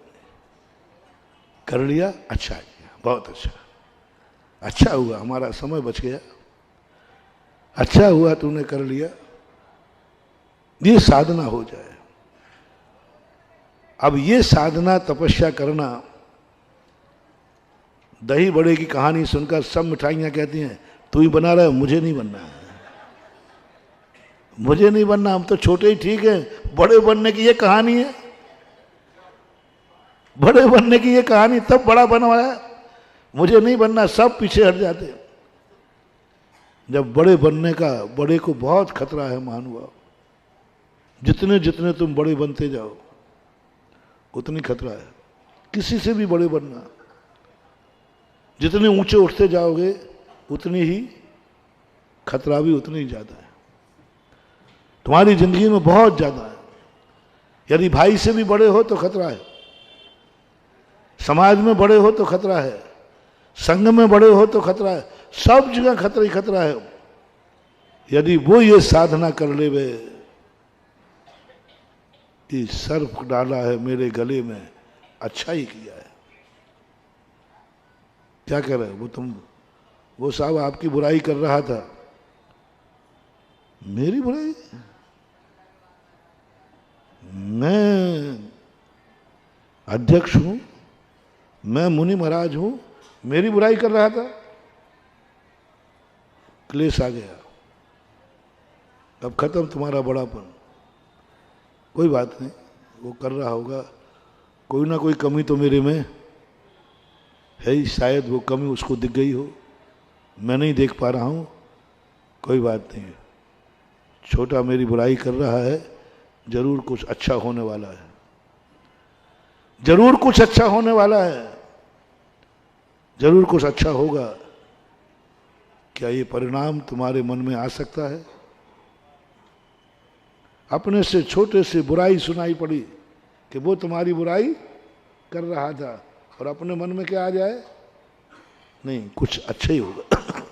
Speaker 1: कर लिया, अच्छा किया, बहुत अच्छा, अच्छा हुआ, हमारा समय बच गया, अच्छा हुआ तूने कर लिया, ये साधना हो जाए। अब ये साधना तपस्या करना, दही बड़े की कहानी सुनकर सब मिठाइयां कहती हैं तू ही बना रहा है, मुझे नहीं बनना है, मुझे नहीं बनना, हम तो छोटे ही ठीक है। बड़े बनने की ये कहानी है, बड़े बनने की ये कहानी, तब बड़ा बनवाया, मुझे नहीं बनना, सब पीछे हट जाते। जब बड़े बनने का, बड़े को बहुत खतरा है महानुभाव, जितने जितने तुम बड़े बनते जाओ उतनी खतरा है, किसी से भी बड़े बनना, जितने ऊंचे उठते जाओगे उतनी ही खतरा भी उतनी ही ज्यादा है, तुम्हारी जिंदगी में बहुत ज्यादा है। यदि भाई से भी बड़े हो तो खतरा है, समाज में बड़े हो तो खतरा है, संघ में बड़े हो तो खतरा है, सब जगह खतरा ही खतरा है। यदि वो ये साधना कर ले वे कि सर्फ डाला है मेरे गले में, अच्छा ही किया है। क्या कर रहे हो वो साहब आपकी बुराई कर रहा था, मेरी बुराई, मैं अध्यक्ष हूं, मैं मुनि महाराज हूं, मेरी बुराई कर रहा था, क्लेश आ गया, अब खत्म तुम्हारा बड़ापन। कोई बात नहीं, वो कर रहा होगा, कोई ना कोई कमी तो मेरे में है ही, शायद वो कमी उसको दिख गई हो, मैं नहीं देख पा रहा हूं, कोई बात नहीं, छोटा मेरी बुराई कर रहा है, जरूर कुछ अच्छा होने वाला है, जरूर कुछ अच्छा होने वाला है, जरूर कुछ अच्छा होगा। क्या ये परिणाम तुम्हारे मन में आ सकता है? अपने से छोटे से बुराई सुनाई पड़ी कि वो तुम्हारी बुराई कर रहा था, और अपने मन में क्या आ जाए, नहीं कुछ अच्छा ही होगा।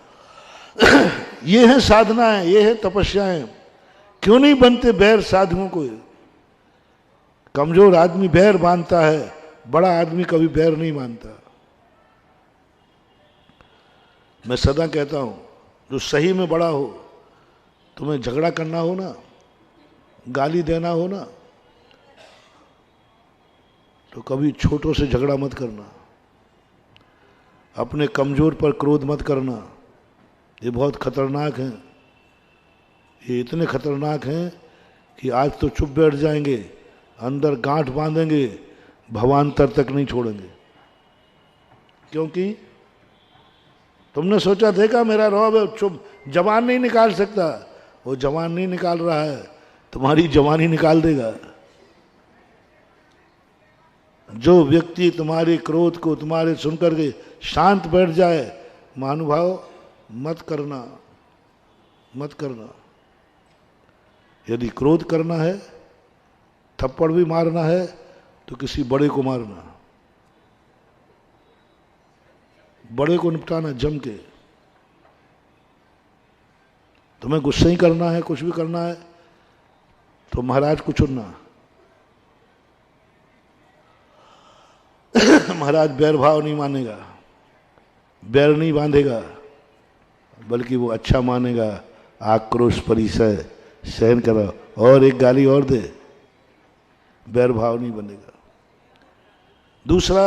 Speaker 1: ये है साधना है, ये है तपस्या है। क्यों नहीं बनते बैर साधुओं को? कमजोर आदमी बैर बांधता है, बड़ा आदमी कभी बैर नहीं मानता। मैं सदा कहता हूं, जो सही में बड़ा हो, तुम्हें झगड़ा करना हो ना, गाली देना हो ना, तो कभी छोटों से झगड़ा मत करना, अपने कमजोर पर क्रोध मत करना, ये बहुत खतरनाक हैं, ये इतने खतरनाक हैं कि आज तो चुप बैठ जाएंगे, अंदर गांठ बांधेंगे, भवांतर तक नहीं छोड़ेंगे। क्योंकि तुमने सोचा देखा मेरा रौब है, चुप, जवान नहीं निकाल सकता, वो जवान नहीं निकाल रहा है, तुम्हारी जवानी निकाल देगा। जो व्यक्ति तुम्हारे क्रोध को तुम्हारे सुनकर के शांत बैठ जाए, महानुभाव मत करना, मत करना। यदि क्रोध करना है, थप्पड़ भी मारना है, तो किसी बड़े को मारना, बड़े को निपटाना जम के। तुम्हें गुस्सा ही करना है, कुछ भी करना है, तो महाराज को चुनना। महाराज बैर भाव नहीं मानेगा, बैर नहीं बांधेगा, बल्कि वो अच्छा मानेगा, आक्रोश परिसय सहन करो, और एक गाली और दे, बैर भाव नहीं बनेगा। दूसरा,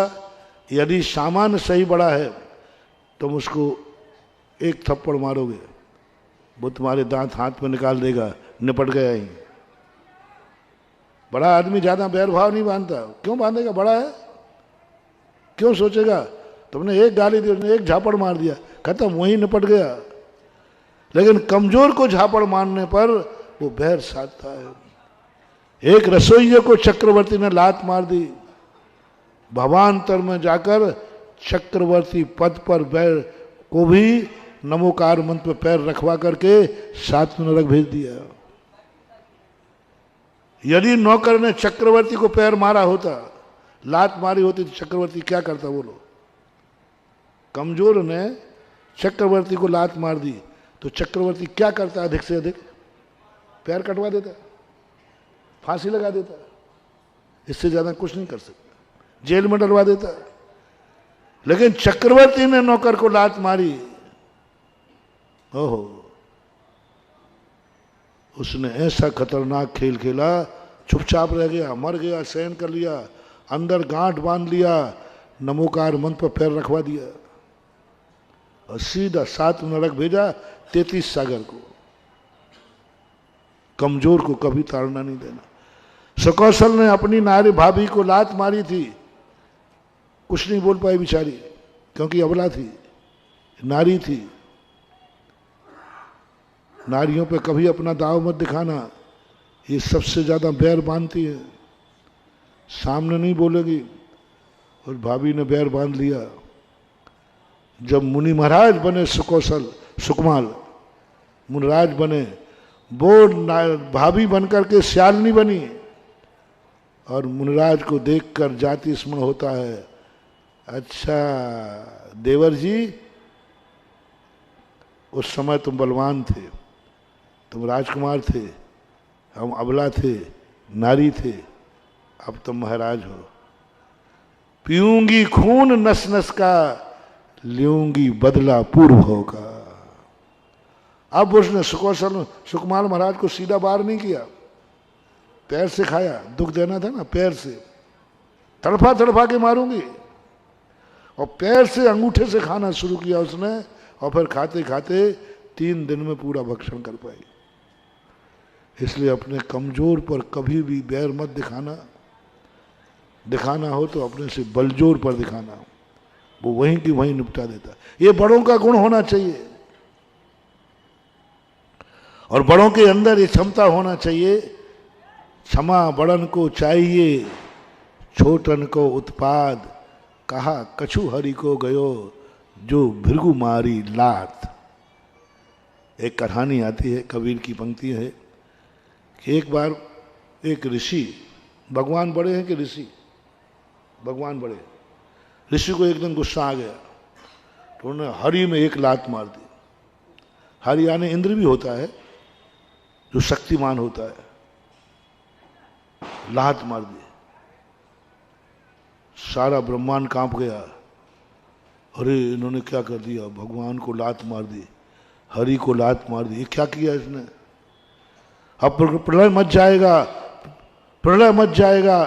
Speaker 1: यदि सामान्य सही बड़ा है, तुम उसको एक थप्पड़ मारोगे, वो तुम्हारे दांत हाथ में निकाल देगा, निपट गया ही। बड़ा आदमी ज्यादा बैर भाव नहीं बांधता। क्यों बांधेगा? बड़ा है, क्यों सोचेगा? तुमने एक गाली दी, उसने एक झापड़ मार दिया, खत्म, वहीं निपट गया। लेकिन कमजोर को झापड़ मारने पर वो बैर साधता है। एक रसोइये को चक्रवर्ती ने लात मार दी, भवांतर में जाकर चक्रवर्ती पद पर बैर को भी नमोकार मंत्र पर पैर रखवा करके 7 नरक भेज दिया। यदि नौकर ने चक्रवर्ती को पैर मारा होता, लात मारी होती, तो चक्रवर्ती क्या करता बोलो? कमजोर ने चक्रवर्ती को लात मार दी तो चक्रवर्ती क्या करता? अधिक से अधिक पैर कटवा देता, फांसी लगा देता, इससे ज्यादा कुछ नहीं कर सकता, जेल में डलवा देता। लेकिन चक्रवर्ती ने नौकर को लात मारी, ओहो, उसने ऐसा खतरनाक खेल खेला, चुपचाप रह गया, मर गया, सहन कर लिया, अंदर गांठ बांध लिया, नमोकार मंत्र पर पैर रखवा दिया और सीधा 7 नरक भेजा, 33 सागर को। कमजोर को कभी ताड़ना नहीं देना। सुकौशल ने अपनी नारी भाभी को लात मारी थी, कुछ नहीं बोल पाई बेचारी, क्योंकि अबला थी, नारी थी। नारियों पे कभी अपना दाव मत दिखाना, ये सबसे ज्यादा बैर बांधती है, सामने नहीं बोलेगी। और भाभी ने बैर बांध लिया। जब मुनि महाराज बने सुकौशल, सुकमाल मुनिराज बने, वो भाभी बनकर के श्यालनी बनी और मुनिराज को देखकर जाति स्मरण होता है, अच्छा देवर जी, उस समय तुम बलवान थे, तुम राजकुमार थे, हम अबला थे, नारी थे, अब तुम महाराज हो। पीऊंगी खून नस नस का, लूंगी बदला पूर्व होगा। अब उसने सुकमाल महाराज को सीधा बार नहीं किया, पैर से खाया, दुख देना था ना, पैर से तड़फा तड़फा के मारूंगी, और पैर से अंगूठे से खाना शुरू किया उसने, और फिर खाते खाते 3 दिन में पूरा भक्षण कर पाई। इसलिए अपने कमजोर पर कभी भी बैर मत दिखाना, दिखाना हो तो अपने से बलजोर पर दिखाना, वो वहीं की वहीं निपटा देता। ये बड़ों का गुण होना चाहिए, और बड़ों के अंदर ये क्षमता होना चाहिए, क्षमा बड़न को चाहिए, छोटन को उत्पाद, कहा कछु हरि को गयो, जो भृगु मारी लात। एक कहानी आती है, कबीर की पंक्ति है कि एक बार एक ऋषि, भगवान बड़े हैं कि ऋषि? भगवान बड़े। ऋषि को एक दिन गुस्सा आ गया तो उन्होंने हरि में एक लात मार दी। हरि यानी इंद्र भी होता है, जो शक्तिमान होता है, लात मार दी, सारा ब्रह्मांड कांप गया। अरे इन्होंने क्या कर दिया, भगवान को लात मार दी, हरि को लात मार दी, ये क्या किया इसने? अब प्रलय मच जाएगा, प्रलय मच जाएगा,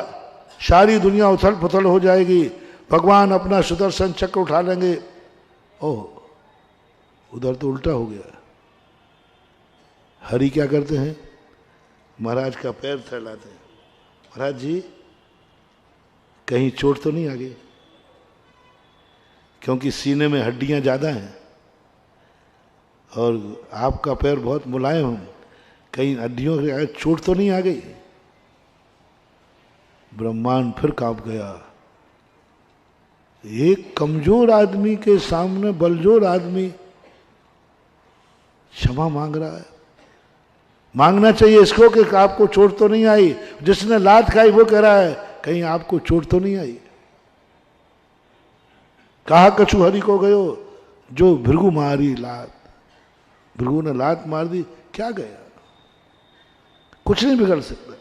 Speaker 1: सारी दुनिया उथल पुथल हो जाएगी, भगवान अपना सुदर्शन चक्र उठा लेंगे। ओह, उधर तो उल्टा हो गया। हरि क्या करते हैं? महाराज का पैर फैलाते हैं, महाराज जी कहीं चोट तो नहीं आ गई? क्योंकि सीने में हड्डियां ज्यादा हैं और आपका पैर बहुत मुलायम है, कहीं हड्डियों की चोट तो नहीं आ गई? ब्रह्मांड फिर कांप गया। एक कमजोर आदमी के सामने बलजोर आदमी क्षमा मांग रहा है। मांगना चाहिए इसको कि आपको चोट तो नहीं आई। जिसने लात खाई वो कह रहा है कहीं आपको चोट तो नहीं आई। कहा कछु हरि को गयो, जो भृगु मारी लात। भृगु ने लात मार दी, क्या गया? कुछ नहीं बिगड़ सकता।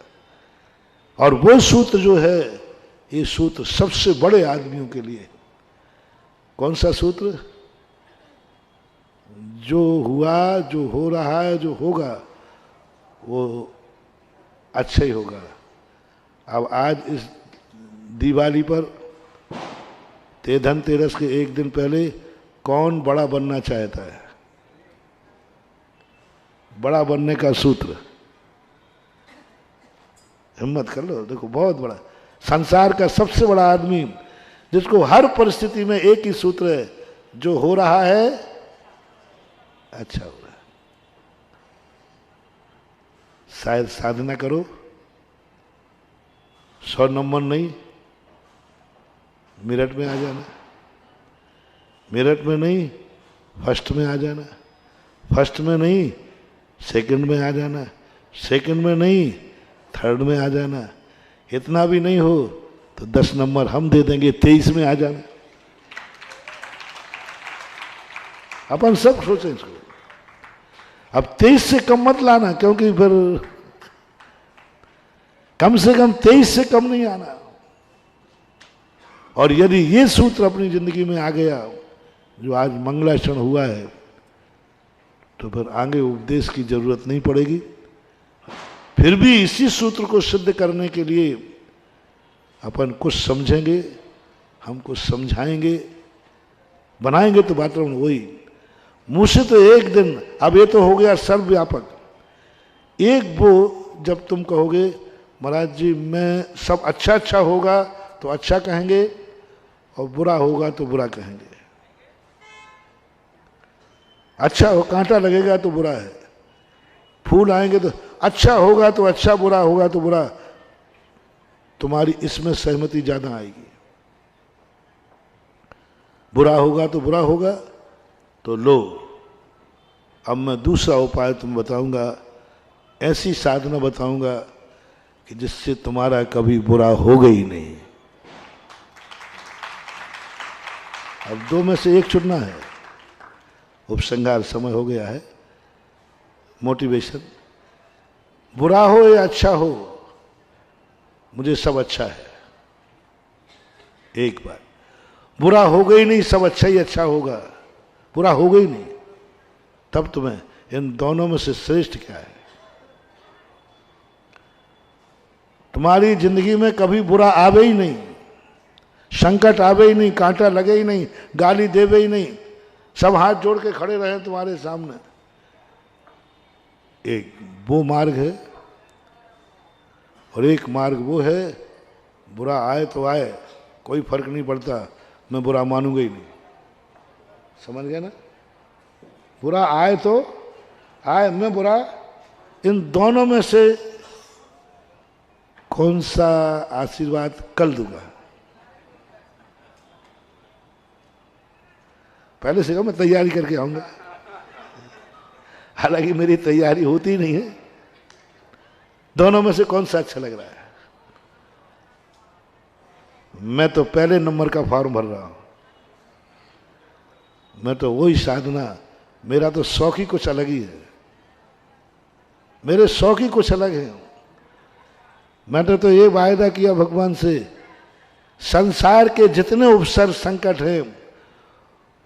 Speaker 1: और वो सूत्र जो है, ये सूत्र सबसे बड़े आदमियों के लिए। कौन सा सूत्र? जो हुआ, जो हो रहा है, जो होगा वो अच्छा ही होगा। अब आज इस दिवाली पर धनतेरस के एक दिन पहले कौन बड़ा बनना चाहता है? बड़ा बनने का सूत्र, हिम्मत कर लो। देखो बहुत बड़ा, संसार का सबसे बड़ा आदमी जिसको हर परिस्थिति में एक ही सूत्र है, जो हो रहा है अच्छा हो रहा है। शायद साधना करो, 100 नंबर नहीं, मेरठ में आ जाना, मेरठ में नहीं फर्स्ट में आ जाना, फर्स्ट में नहीं सेकंड में आ जाना, सेकंड में नहीं थर्ड में आ जाना, इतना भी नहीं हो तो 10 नंबर हम दे देंगे, 23 में आ जाना। अपन सब सोचें इसको। अब 23 से कम मत लाना, क्योंकि फिर कम से कम 23 से कम नहीं आना। और यदि ये सूत्र अपनी जिंदगी में आ गया, जो आज मंगलाचरण हुआ है, तो फिर आगे उपदेश की जरूरत नहीं पड़ेगी। फिर भी इसी सूत्र को सिद्ध करने के लिए अपन कुछ समझेंगे, हम कुछ समझाएंगे, बनाएंगे तो वातावरण वही। मुंह से तो एक दिन, अब ये तो हो गया सर्वव्यापक, एक वो जब तुम कहोगे महाराज जी मैं सब अच्छा अच्छा होगा तो अच्छा कहेंगे और बुरा होगा तो बुरा कहेंगे। अच्छा हो, कांटा लगेगा तो बुरा है, फूल आएंगे तो अच्छा होगा तो अच्छा, बुरा होगा तो बुरा। तुम्हारी इसमें सहमति ज्यादा आएगी। बुरा होगा तो बुरा होगा तो लो। अब मैं दूसरा उपाय तुम बताऊंगा, ऐसी साधना बताऊंगा कि जिससे तुम्हारा कभी बुरा होगा ही नहीं। अब 2 में से एक चुनना है। उपसंहार समय हो गया है। मोटिवेशन, बुरा हो या अच्छा हो, मुझे सब अच्छा है। एक बार बुरा होगा ही नहीं, सब अच्छा ही अच्छा होगा, बुरा होगा ही नहीं, तब तुम्हें इन दोनों में से श्रेष्ठ क्या है? तुम्हारी जिंदगी में कभी बुरा आवे ही नहीं, संकट आवे ही नहीं, कांटा लगे ही नहीं, गाली देवे ही नहीं, सब हाथ जोड़ के खड़े रहे तुम्हारे सामने। एक वो मार्ग है और एक मार्ग वो है, बुरा आए तो आए, कोई फर्क नहीं पड़ता, मैं बुरा मानूंगा ही नहीं। समझ गए ना? बुरा आए तो आए, मैं बुरा, इन दोनों में से कौन सा आशीर्वाद कल दूंगा? पहले से कहा मैं तैयारी करके आऊंगा, हालांकि मेरी तैयारी होती नहीं है। दोनों में से कौन सा अच्छा लग रहा है? मैं तो पहले नंबर का फॉर्म भर रहा हूं। मैं तो वही साधना, मेरा तो शौक ही कुछ अलग ही है, मेरे शौक ही कुछ अलग है। मैंने तो ये वायदा किया भगवान से, संसार के जितने उपसर संकट हैं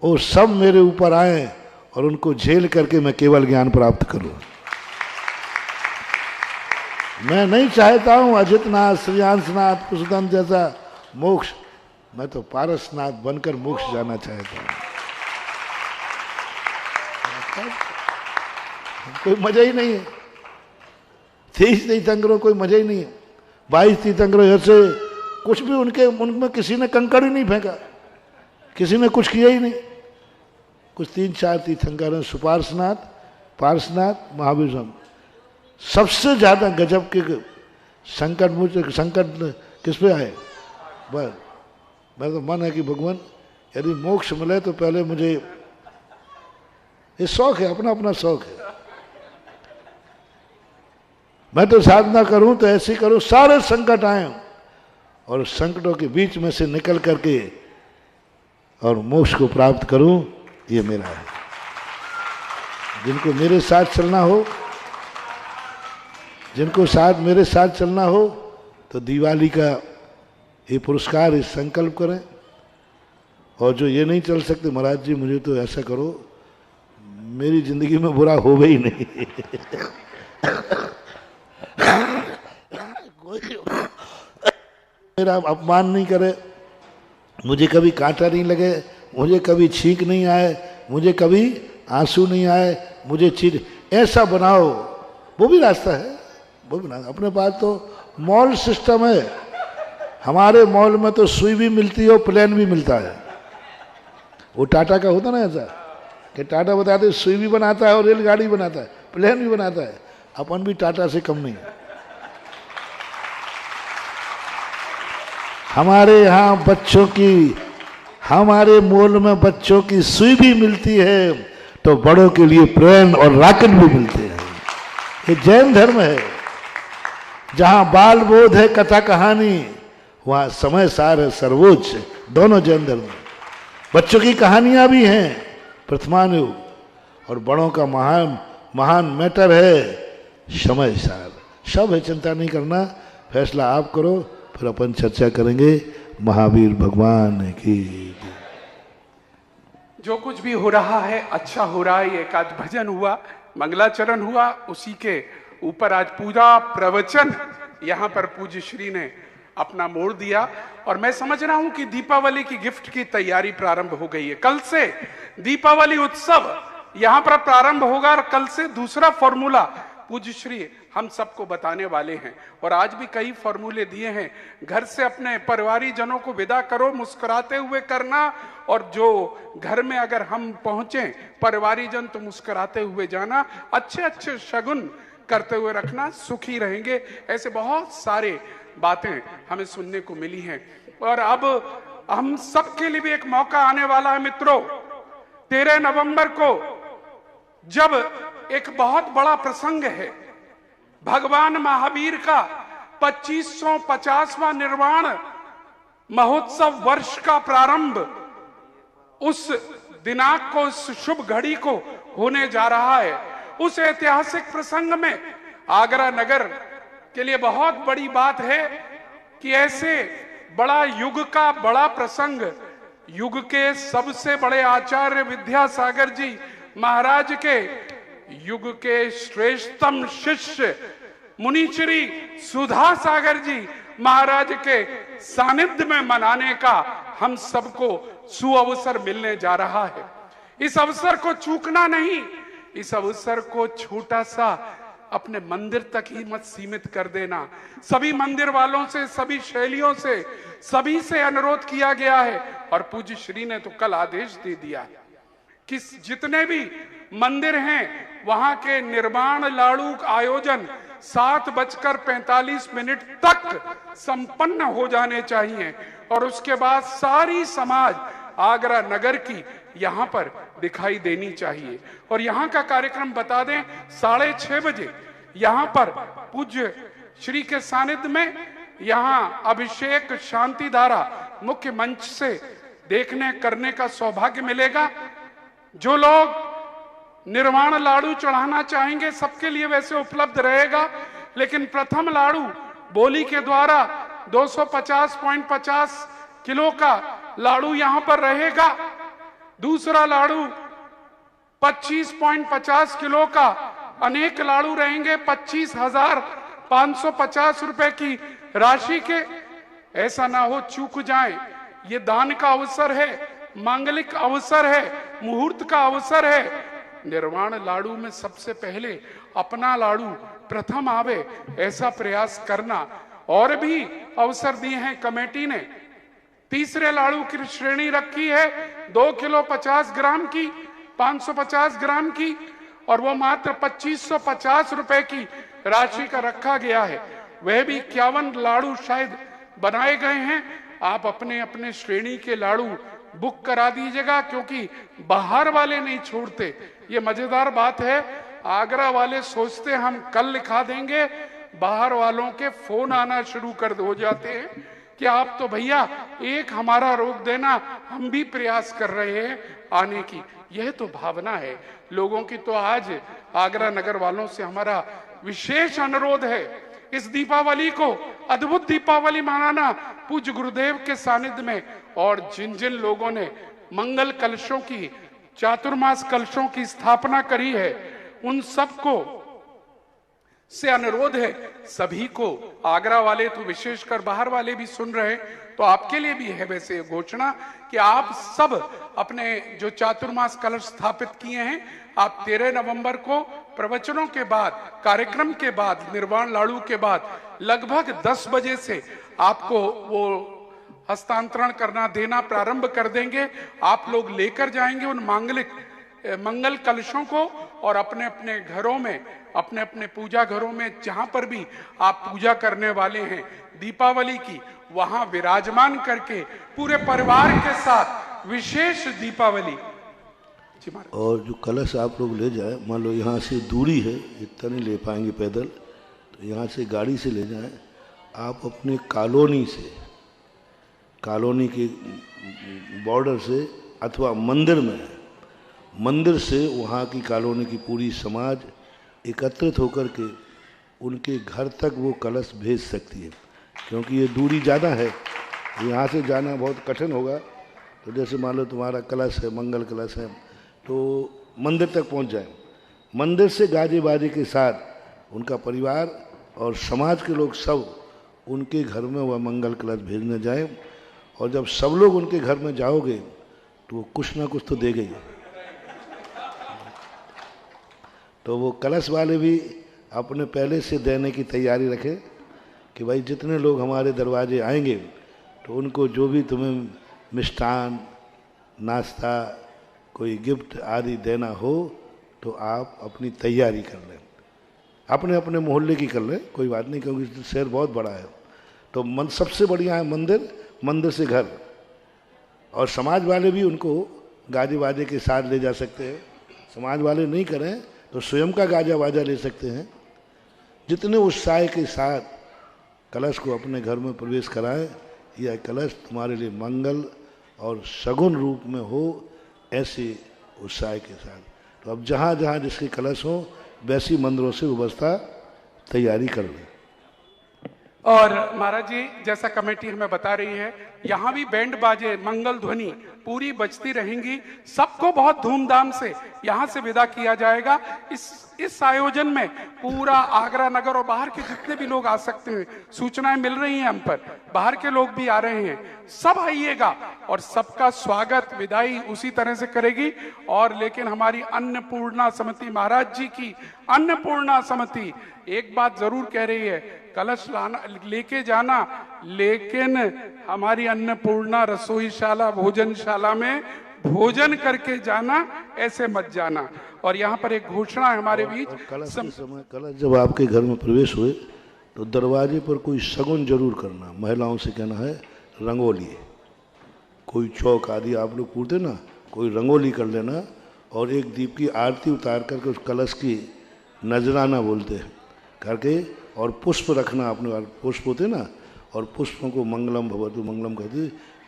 Speaker 1: वो सब मेरे ऊपर आए और उनको झेल करके मैं केवल ज्ञान प्राप्त करूं। मैं नहीं चाहता हूं अजितनाथ, श्रेयांशनाथ, पुष्पदन जैसा मोक्ष, मैं तो पारसनाथ बनकर मोक्ष जाना चाहता हूं। कोई मजा ही नहीं है, 23 तीर्थंकरों कोई मजा ही नहीं है। 22 तीर्थंकरों ऐसे कुछ भी उनमें किसी ने कंकड़ ही नहीं फेंका, किसी ने कुछ किया ही नहीं। कुछ 3-4 तीर्थंकर हैं, सुपार्शनाथ, पार्शनाथ, महावीर स्वामी। सबसे ज्यादा गजब के संकट मुझे, संकट किस पे आए? बस मेरा तो मन है कि भगवान यदि मोक्ष मिले तो पहले मुझे, ये शौक है, अपना अपना शौक है। मैं तो साधना करूं तो ऐसी करूं सारे संकट आए और संकटों के बीच में से निकल करके और मोक्ष को प्राप्त करूं, ये मेरा है। जिनको मेरे साथ चलना हो, जिनको साथ मेरे साथ चलना हो, तो दिवाली का ये पुरस्कार, इस संकल्प करें। और जो ये नहीं चल सकते, महाराज जी मुझे तो ऐसा करो मेरी जिंदगी में बुरा हो ही नहीं। मेरा अपमान नहीं करे, मुझे कभी कांटा नहीं लगे, मुझे कभी छींक नहीं आए, मुझे कभी आंसू नहीं आए, मुझे चीज ऐसा बनाओ। वो भी रास्ता है, वो भी ना। अपने पास तो मॉल सिस्टम है, हमारे मॉल में तो सुई भी मिलती है और प्लेन भी मिलता है। वो टाटा का होता ना ऐसा कि टाटा बताते सुई भी बनाता है और रेलगाड़ी बनाता है, प्लेन भी बनाता है। अपन भी टाटा से कम नहीं। हमारे यहाँ बच्चों की, हमारे मोल में बच्चों की सुई भी मिलती है तो बड़ों के लिए प्रेम और रॉकेट भी मिलते हैं। ये जैन धर्म है। जहां बाल बोध है, कथा कहानी, वहां समय सार है सर्वोच्च। दोनों जैन धर्म में बच्चों की कहानियां भी हैं प्रथमानुग, और बड़ों का महान महान मैटर है समय सार। सब है, चिंता नहीं करना, फैसला आप करो, फिर अपन चर्चा करेंगे। महावीर भगवान की।
Speaker 2: जो कुछ भी हो रहा है अच्छा हो रहा है। एक आज भजन हुआ, मंगलाचरण हुआ, उसी के ऊपर आज पूरा प्रवचन यहाँ पर पूज्य श्री ने अपना मोड़ दिया। और मैं समझ रहा हूं कि दीपावली की गिफ्ट की तैयारी प्रारंभ हो गई है। कल से दीपावली उत्सव यहाँ पर प्रारंभ होगा और कल से दूसरा फॉर्मूला पूज्य श्री हम सबको बताने वाले हैं। और आज भी कई फॉर्मूले दिए हैं। घर से अपने परिवारी जनों को विदा करो, मुस्कुराते हुए करना, और जो घर में अगर हम पहुंचे परिवारी जन तो मुस्कुराते हुए जाना, अच्छे अच्छे शगुन करते हुए रखना, सुखी रहेंगे। ऐसे बहुत सारे बातें हमें सुनने को मिली हैं। और अब हम सबके लिए भी एक मौका आने वाला है मित्रों। 13 नवंबर को जब एक बहुत बड़ा प्रसंग है, भगवान महावीर का 2550वां निर्वाण महोत्सव वर्ष का प्रारंभ, उस दिनांक को, उस शुभ घड़ी को होने जा रहा है। उस ऐतिहासिक प्रसंग में आगरा नगर के लिए बहुत बड़ी बात है कि ऐसे बड़ा युग का बड़ा प्रसंग, युग के सबसे बड़े आचार्य विद्यासागर जी महाराज के युग के श्रेष्ठतम शिष्य मुनिश्री सुधा सागर जी महाराज के सानिध्य में मनाने का हम सबको सुअवसर मिलने जा रहा है। इस अवसर को चूकना नहीं, इस अवसर को छोटा सा अपने मंदिर तक ही मत सीमित कर देना। सभी मंदिर वालों से, सभी शैलियों से, सभी से अनुरोध किया गया है और पूज्य श्री ने तो कल आदेश दे दिया कि जितने भी मंदिर हैं वहां के निर्माण लाड़ू आयोजन 7:45 तक संपन्न हो जाने चाहिए। और उसके बाद सारी समाज आगरा नगर की यहाँ पर दिखाई देनी चाहिए। और यहाँ का कार्यक्रम बता दें, 6:30 बजे यहाँ पर पूज्य श्री के सानिध्य में यहाँ अभिषेक शांति धारा मुख्य मंच से देखने करने का सौभाग्य मिलेगा। जो लोग निर्वाण लाड़ू चढ़ाना चाहेंगे सबके लिए वैसे उपलब्ध रहेगा, लेकिन प्रथम लाड़ू बोली के द्वारा 250.50 किलो का लाड़ू यहां पर रहेगा। दूसरा लाड़ू 25.50 किलो का, अनेक लाड़ू रहेंगे 25,550 रुपए की राशि के। ऐसा ना हो चूक जाए, ये दान का अवसर है, मांगलिक अवसर है, मुहूर्त का अवसर है। निर्वाण लाड़ू में सबसे पहले अपना लाड़ू प्रथम आवे, ऐसा प्रयास करना। और भी अवसर दिए हैं कमेटी ने। तीसरे लाड़ू की श्रेणी रखी है 2 किलो 50 ग्राम की, 550 ग्राम की, और वो मात्र 2550 रुपए की राशि का रखा गया है। वह भी 51 लाड़ू शायद बनाए गए हैं। आप अपने अपने श्रेणी के लाड़ू बुक करा दीजिएगा, क्योंकि बाहर वाले नहीं छोड़ते। ये मजेदार बात है, आगरा वाले सोचते हम कल लिखा देंगे, बाहर वालों के फोन आना शुरू कर हो जाते हैं कि आप तो भैया एक हमारा रोक देना, हम भी प्रयास कर रहे हैं आने की। यह तो भावना है लोगों की। तो आज आगरा नगर वालों से हमारा विशेष अनुरोध है, इस दीपावली को अद्भुत दीपावली मनाना पूज्य गुरुदेव के सानिध्य में। और जिन जिन लोगों ने मंगल कलशों की, चातुर्मास कलशों की स्थापना करी है, उन सबको से अनुरोध है, सभी को, आगरा वाले तो विशेषकर, बाहर वाले भी सुन रहे हैं तो आपके लिए भी है वैसे घोषणा कि आप सब अपने जो चातुर्मास कलश स्थापित किए हैं, आप 13 नवंबर को प्रवचनों के बाद, कार्यक्रम के बाद, निर्वाण लाड़ू के बाद लगभग 10 बजे से आपको वो हस्तांतरण करना, देना प्रारंभ कर देंगे। आप लोग लेकर जाएंगे उन मांगलिक मंगल कलशों को और अपने अपने घरों में, अपने अपने पूजा घरों में, जहां पर भी आप पूजा करने वाले हैं दीपावली की, वहां विराजमान करके पूरे परिवार के साथ विशेष दीपावली।
Speaker 1: और जो कलश आप लोग ले जाए, मान लो यहाँ से दूरी है, इतना नहीं ले पाएंगे पैदल, तो यहाँ से गाड़ी से ले जाएं। आप अपने कॉलोनी से, कॉलोनी के बॉर्डर से अथवा मंदिर में, मंदिर से वहाँ की कॉलोनी की पूरी समाज एकत्रित होकर के उनके घर तक वो कलश भेज सकती है, क्योंकि ये दूरी ज़्यादा है, यहाँ से जाना बहुत कठिन होगा। तो जैसे मान लो तुम्हारा कलश है, मंगल कलश है, तो मंदिर तक पहुँच जाए, मंदिर से गाजे बाजे के साथ उनका परिवार और समाज के लोग सब उनके घर में वह मंगल कलश भेजने जाएं। और जब सब लोग उनके घर में जाओगे तो वो कुछ ना कुछ तो देगा ही। तो वो कलश वाले भी अपने पहले से देने की तैयारी रखें कि भाई जितने लोग हमारे दरवाजे आएंगे तो उनको जो भी तुम्हें मिष्ठान, नाश्ता, कोई गिफ्ट आदि देना हो तो आप अपनी तैयारी कर लें, अपने अपने मोहल्ले की कर लें, कोई बात नहीं, क्योंकि शहर बहुत बड़ा है। तो सबसे बढ़िया है मंदिर, मंदिर से घर, और समाज वाले भी उनको गाजे बाजे के साथ ले जा सकते हैं। समाज वाले नहीं करें तो स्वयं का गाजा बाजा ले सकते हैं। जितने उत्साह के साथ कलश को अपने घर में प्रवेश कराएं, यह कलश तुम्हारे लिए मंगल और सगुन रूप में हो, ऐसे उत्साह के साथ। तो अब जहाँ जहाँ जिसके कलश हो वैसी मंदिरों से व्यवस्था तैयारी कर लें।
Speaker 2: और महाराज जी, जैसा कमेटी हमें बता रही है, यहाँ भी बैंड बाजे, मंगल ध्वनि पूरी बजती रहेंगी। सबको बहुत धूमधाम से यहाँ से विदा किया जाएगा। इस आयोजन में पूरा आगरा नगर और बाहर के जितने भी लोग आ सकते हैं, सूचनाएं मिल रही हैं हम पर, बाहर के लोग भी आ रहे हैं, सब आइएगा और सबका स्वागत विदाई उसी तरह से करेगी। और लेकिन हमारी अन्नपूर्णा समिति, महाराज जी की अन्नपूर्णा समिति एक बात जरूर कह रही है, कलश लाना लेके जाना, लेकिन हमारी अन्नपूर्णा रसोईशाला, भोजनशाला में भोजन करके जाना, ऐसे मत जाना। और यहाँ पर एक घोषणा है हमारे बीच।
Speaker 1: कलश के समय, कलश जब आपके घर में प्रवेश हुए तो दरवाजे पर कोई शगुन जरूर करना। महिलाओं से कहना है रंगोली, कोई चौक आदि आप लोग पूछते ना, कोई रंगोली कर लेना और एक दीप की आरती उतार करके उस कलश की नजराना बोलते हैं करके, और पुष्प रखना अपने, पुष्प होते ना, और पुष्पों को मंगलम भवतु मंगलम कहते,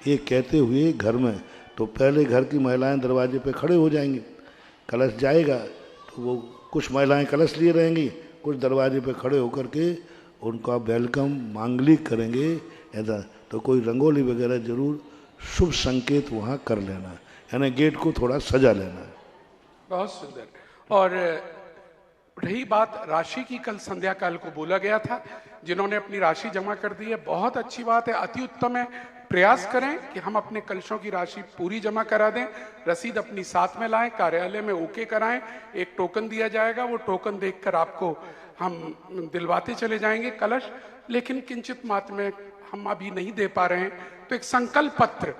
Speaker 1: ये कहते हुए घर में, तो पहले घर की महिलाएं दरवाजे पे खड़े हो जाएंगी, कलश जाएगा तो वो कुछ महिलाएं कलश लिए रहेंगी, कुछ दरवाजे पे खड़े होकर के उनका वेलकम मांगलिक करेंगे ऐसा। तो कोई रंगोली वगैरह जरूर शुभ संकेत वहाँ कर लेना, यानी गेट को थोड़ा सजा लेना।
Speaker 2: बहुत सुंदर। और रही बात राशि की, कल संध्या काल को बोला गया था, जिन्होंने अपनी राशि जमा कर दी है, बहुत अच्छी बात है, अति उत्तम है। प्रयास करें कि हम अपने कलशों की राशि पूरी जमा करा दें। रसीद अपनी साथ में लाएं, कार्यालय में ओके कराएं, एक टोकन दिया जाएगा, वो टोकन देखकर आपको हम दिलवाते चले जाएंगे कलश। लेकिन किंचित मात्रा में हम अभी नहीं दे पा रहे हैं, तो एक संकल्प पत्र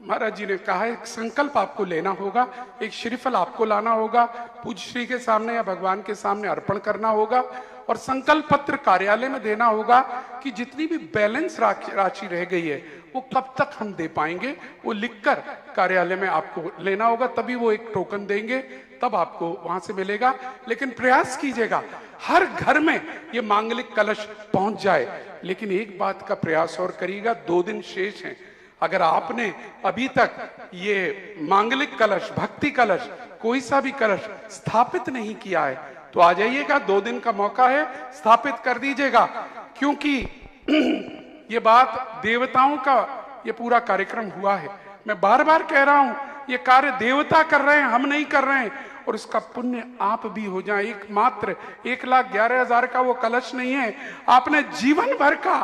Speaker 2: महाराज जी ने कहा है, एक संकल्प आपको लेना होगा, एक श्रीफल आपको लाना होगा, पूज्य श्री के सामने या भगवान के सामने अर्पण करना होगा, और संकल्प पत्र कार्यालय में देना होगा कि जितनी भी बैलेंस राशि रह गई है वो कब तक हम दे पाएंगे, वो लिखकर कार्यालय में आपको लेना होगा, तभी वो एक टोकन देंगे, तब आपको वहां से मिलेगा। लेकिन प्रयास कीजिएगा हर घर में ये मांगलिक कलश पहुंच जाए। लेकिन एक बात का प्रयास और करिएगा, 2 दिन शेष हैं, अगर आपने अभी तक ये मांगलिक कलश, भक्ति कलश, कोई सा भी कलश स्थापित नहीं किया है तो आ जाइएगा, 2 दिन का मौका है, स्थापित कर दीजिएगा। क्योंकि ये बात देवताओं का ये पूरा कार्यक्रम हुआ है, मैं बार बार कह रहा हूं, ये कार्य देवता कर रहे हैं, हम नहीं कर रहे हैं, और इसका पुण्य आप भी हो जाए। एकमात्र 1,11,000 का वो कलश नहीं है, आपने जीवन भर का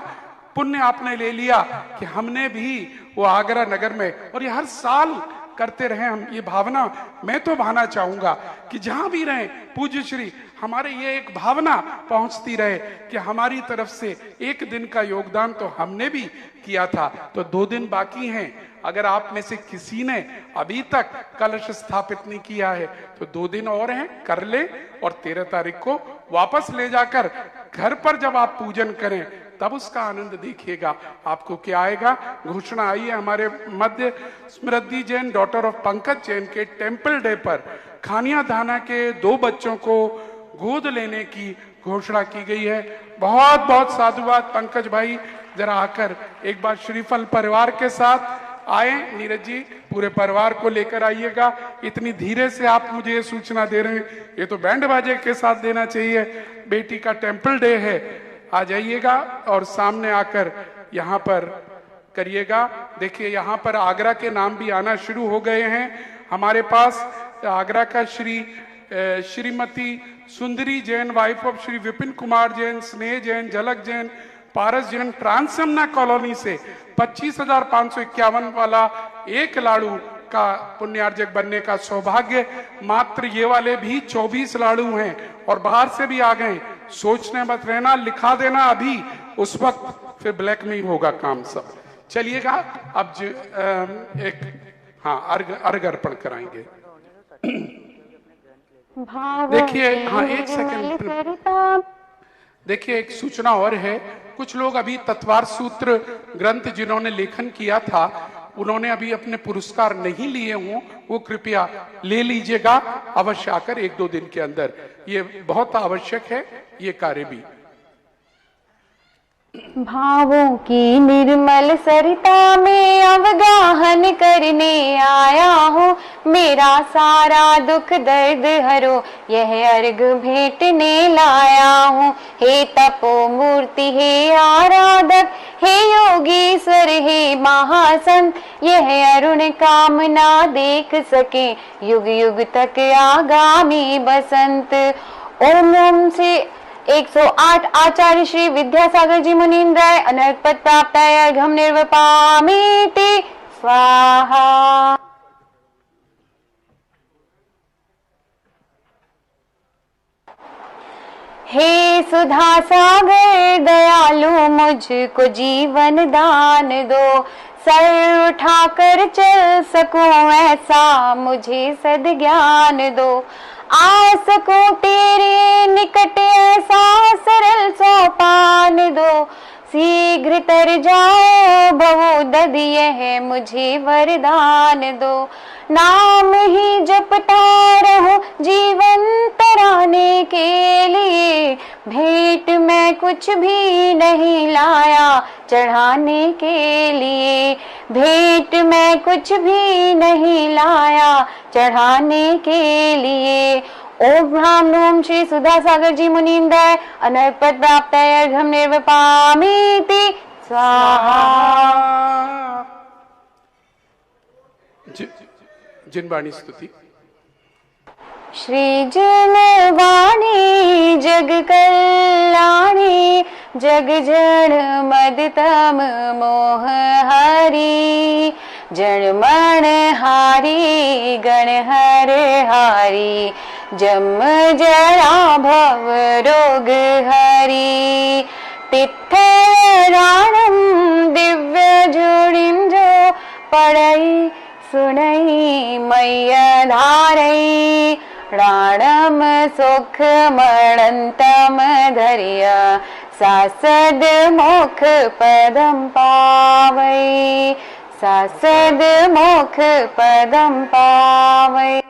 Speaker 2: पुण्य आपने ले लिया कि हमने भी वो आगरा नगर में, और ये हर साल करते रहें हम। ये भावना मैं तो भाना चाहूंगा कि जहां भी रहें पूज्य श्री, हमारे ये एक भावना पहुंचती रहे कि हमारी तरफ से एक दिन का योगदान तो हमने भी किया था, तो 2 दिन बाकी हैं। अगर आप में से किसी ने अभी तक कलश स्थापित नहीं किया है तो 2 दिन और हैं, कर ले, और 13 तारीख को वापस ले जाकर घर पर जब आप पूजन करें तब उसका आनंद देखिएगा। आपको क्या आएगा? घोषणा आई है हमारे मध्य स्मृति जैन, डॉटर ऑफ पंकज जैन के टेम्पल डे पर खानिया धाना के 2 बच्चों को गोद लेने की घोषणा की गई है। बहुत बहुत साधुवाद पंकज भाई, जरा आकर एक बार श्रीफल परिवार के साथ आए। नीरज जी, पूरे परिवार को लेकर आइएगा। इतनी धीरे से आप मुझे ये सूचना दे रहे हैं, ये तो बैंड बाजे के साथ देना चाहिए। बेटी का टेम्पल डे है, आ जाइएगा और सामने आकर यहाँ पर करिएगा। देखिए यहाँ पर आगरा के नाम भी आना शुरू हो गए हैं हमारे पास। आगरा का श्रीमती सुंदरी जैन, वाइफ ऑफ श्री विपिन कुमार जैन, स्नेह जैन, झलक जैन, पारस जैन, ट्रांसमना कॉलोनी से 25,551 वाला एक लाड़ू का पुण्यार्जक बनने का सौभाग्य। मात्र ये वाले भी 24 लाड़ू हैं और बाहर से भी आ गए। सोचने मत रहना, लिखा देना अभी, उस वक्त फिर ब्लैक में ही होगा काम सब। चलिएगा अब एक अर्घ अर्पण कराएंगे। देखिए, हाँ एक सेकंड, देखिए एक सूचना और है। कुछ लोग अभी तत्वार सूत्र ग्रंथ जिन्होंने लेखन किया था, उन्होंने अभी अपने पुरस्कार नहीं लिए हों, वो कृपया ले लीजिएगा अवश्य आकर 1-2 दिन के अंदर। ये बहुत आवश्यक है ये कार्य भी।
Speaker 3: भावों की निर्मल सरिता में अवगाहन करने आया हूँ, मेरा सारा दुख दर्द हरो यह अर्घ भेंटने लाया हूँ। हे तपो मूर्ति, हे आराधक, हे योगीश्वर, हे महासंत, यह अरुण कामना देख सके युग युग तक आगामी बसंत। ओम ओम से 108 आचार्य श्री विद्यासागर जी मुनीन्द्राय अनर्पत प्राप्ताय अर्घम निर्वपामीति स्वाहा। हे सुधा सागर दयालु, मुझको जीवन दान दो, सर उठाकर चल सकूं ऐसा मुझे सद्ज्ञान दो। आ सकूं तेरे निकट ऐसा सरल सोपान दो, शीघ्र तर जाओ बहुदद यह मुझे वरदान दो। नाम ही जपता रहूं जीवन तराने के लिए, भेंट मैं कुछ भी नहीं लाया चढ़ाने के लिए, भेंट मैं कुछ भी नहीं लाया चढ़ाने के लिए। ओम ब्राह्म ओम श्री सुधा सागर जी मुनीन्द्राय अनर्पत प्राप्ताय अर्घम निर्वपामीति स्वाहा।
Speaker 2: जिनवाणी स्तुति।
Speaker 3: श्री जिनवाणी जग कल्याणी, जग जन मद तम मोह हरि, जन मन हारी गण हर हारी, जम जरा भव रोग हरि। तिथराणम दिव्य जोड़िम जो पढ़ई सुनई मैया धारई, प्राणम सुख मरणतम धरिया, सासद मोख पदम पावई, सासद मोख पदम पावई।